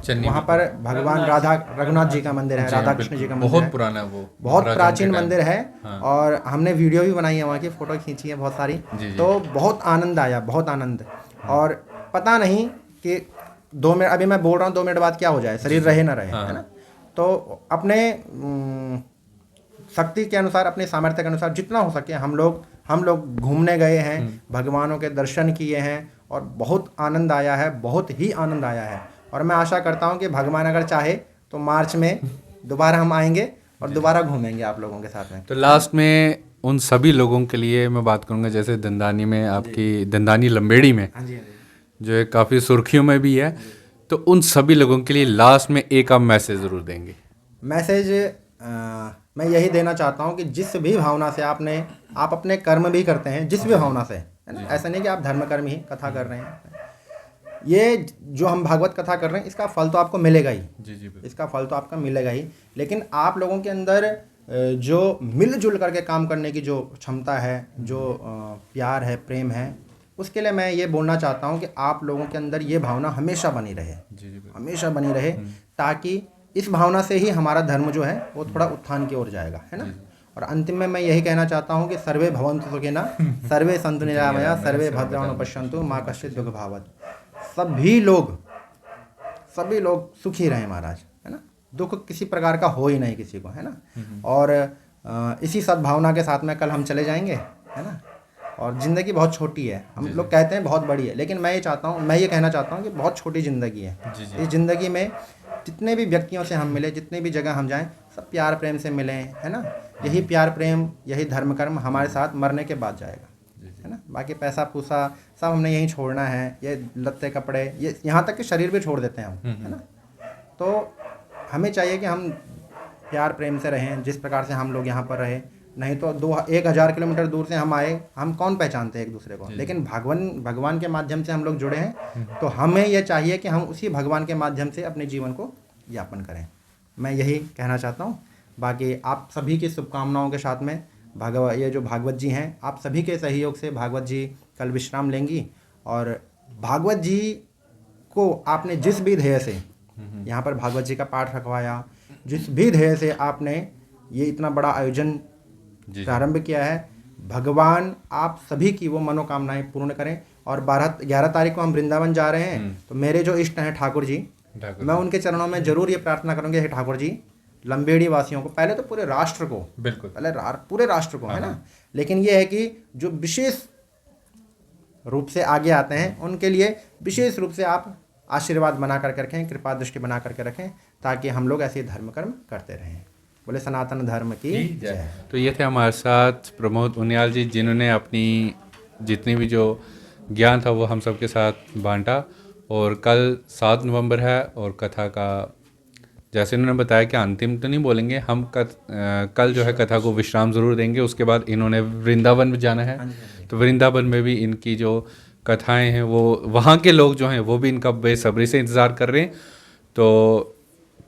वहाँ पर भगवान राधा रघुनाथ जी का मंदिर है, जी, राधा हाँ, कृष्ण जी का बिल्कुल। मंदिर बहुत है, पुराना है वो, बहुत महाराजाओं प्राचीन के टाइम मंदिर है। हाँ। और हमने वीडियो भी बनाई है, वहाँ की फ़ोटो खींची है बहुत सारी। जी, जी। तो बहुत आनंद आया, बहुत आनंद। और पता नहीं कि 2 मिनट, अभी मैं बोल रहा हूँ 2 मिनट बाद क्या हो जाए, शरीर रहे ना रहे, हाँ, है ना। तो अपने शक्ति के अनुसार, अपने सामर्थ्य के अनुसार जितना हो सके हम लोग घूमने गए हैं, भगवानों के दर्शन किए हैं और बहुत आनंद आया है, बहुत ही आनंद आया है। और मैं आशा करता हूँ कि भगवान अगर चाहे तो मार्च में दोबारा हम आएंगे और दोबारा घूमेंगे आप लोगों के साथ में। तो लास्ट में उन सभी लोगों के लिए मैं बात करूंगा, जैसे दंदानी में आपकी दंदानी लंबेड़ी में हाँ जी, हाँ जी। जो है काफ़ी सुर्खियों में भी है, तो उन सभी लोगों के लिए लास्ट में एक आप मैसेज ज़रूर देंगे। मैसेज मैं यही देना चाहता हूँ कि जिस भी भावना से आप अपने कर्म भी करते हैं, जिस भी भावना से, है ना, ऐसा नहीं कि आप धर्म कर्म ही कथा कर रहे हैं। ये जो हम भागवत कथा कर रहे हैं इसका फल तो आपको मिलेगा ही, जी जी बिल्कुल। इसका फल तो आपका मिलेगा ही। लेकिन आप लोगों के अंदर जो मिलजुल करके काम करने की जो क्षमता है, जो प्यार है, प्रेम है, उसके लिए मैं ये बोलना चाहता हूँ कि आप लोगों के अंदर ये भावना हमेशा बनी रहे, जी जी बिल्कुल। हमेशा बनी रहे, ताकि इस भावना से ही हमारा धर्म जो है वो थोड़ा उत्थान की ओर जाएगा, है ना। और अंतिम में मैं यही कहना चाहता हूँ कि सर्वे भवन्तु सुखिनः, सर्वे सन्तु निरामया, सर्वे भद्राणि पश्यन्तु मा कश्चित् दुःखभाग्। सभी लोग सुखी रहें महाराज, है ना। दुख किसी प्रकार का हो ही नहीं किसी को, है ना। और इसी सद्भावना के साथ में कल हम चले जाएंगे, है ना। और ज़िंदगी बहुत छोटी है, हम लोग कहते हैं बहुत बड़ी है, लेकिन मैं ये कहना चाहता हूँ कि बहुत छोटी ज़िंदगी है। इस ज़िंदगी में जितने भी व्यक्तियों से हम मिले, जितने भी जगह हम जाएं, सब प्यार प्रेम से मिलें, है ना। यही प्यार प्रेम, यही धर्म कर्म हमारे साथ मरने के बाद जाएगा, है ना। बाकी पैसा पूसा सब हमने यहीं छोड़ना है, ये लत्ते कपड़े, ये यहाँ तक कि शरीर भी छोड़ देते हैं हम, है ना। तो हमें चाहिए कि हम प्यार प्रेम से रहें, जिस प्रकार से हम लोग यहाँ पर रहे। नहीं तो 1,000 किलोमीटर दूर से हम आए, हम कौन पहचानते हैं एक दूसरे को। लेकिन भगवान के माध्यम से हम लोग जुड़े हैं, तो हमें ये चाहिए कि हम उसी भगवान के माध्यम से अपने जीवन को यापन करें। मैं यही कहना चाहता हूँ। बाकी आप सभी की शुभकामनाओं के साथ में ये जो भागवत जी हैं, आप सभी के सहयोग से भागवत जी कल विश्राम लेंगी। और भागवत जी को आपने जिस भी ध्येय से यहाँ पर भागवत जी का पाठ रखवाया, जिस भी ध्येय से आपने ये इतना बड़ा आयोजन प्रारंभ किया है, भगवान आप सभी की वो मनोकामनाएं पूर्ण करें। और 11 तारीख को हम वृंदावन जा रहे हैं, तो मेरे जो इष्ट हैं ठाकुर जी, मैं उनके चरणों में जरूर ये प्रार्थना करूँगी, हे ठाकुर जी लंबेड़ी वासियों को, पहले तो पूरे राष्ट्र को, बिल्कुल पहले पूरे राष्ट्र को, है ना। लेकिन ये है कि जो विशेष रूप से आगे आते हैं उनके लिए विशेष रूप से आप आशीर्वाद बना करके रखें, कृपा दृष्टि बना करके रखें, ताकि हम लोग ऐसे धर्म कर्म करते रहें। बोले सनातन धर्म की जय। तो ये थे हमारे साथ प्रमोद उनियाल जी, जिन्होंने अपनी जितनी भी जो ज्ञान था वो हम सबके साथ बांटा। और कल 7 नवंबर है और कथा का जैसे इन्होंने बताया कि अंतिम तो नहीं बोलेंगे हम, कल जो है कथा को विश्राम ज़रूर देंगे। उसके बाद इन्होंने वृंदावन में जाना है, तो वृंदावन में भी इनकी जो कथाएं हैं वो वहाँ के लोग जो हैं वो भी इनका बेसब्री से इंतज़ार कर रहे हैं। तो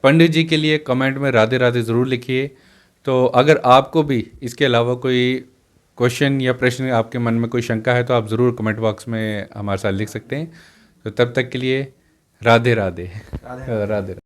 पंडित जी के लिए कमेंट में राधे राधे ज़रूर लिखिए। तो अगर आपको भी इसके अलावा कोई क्वेश्चन या प्रश्न, आपके मन में कोई शंका है, तो आप ज़रूर कमेंट बॉक्स में हमारे साथ लिख सकते हैं। तो तब तक के लिए राधे राधे राधे।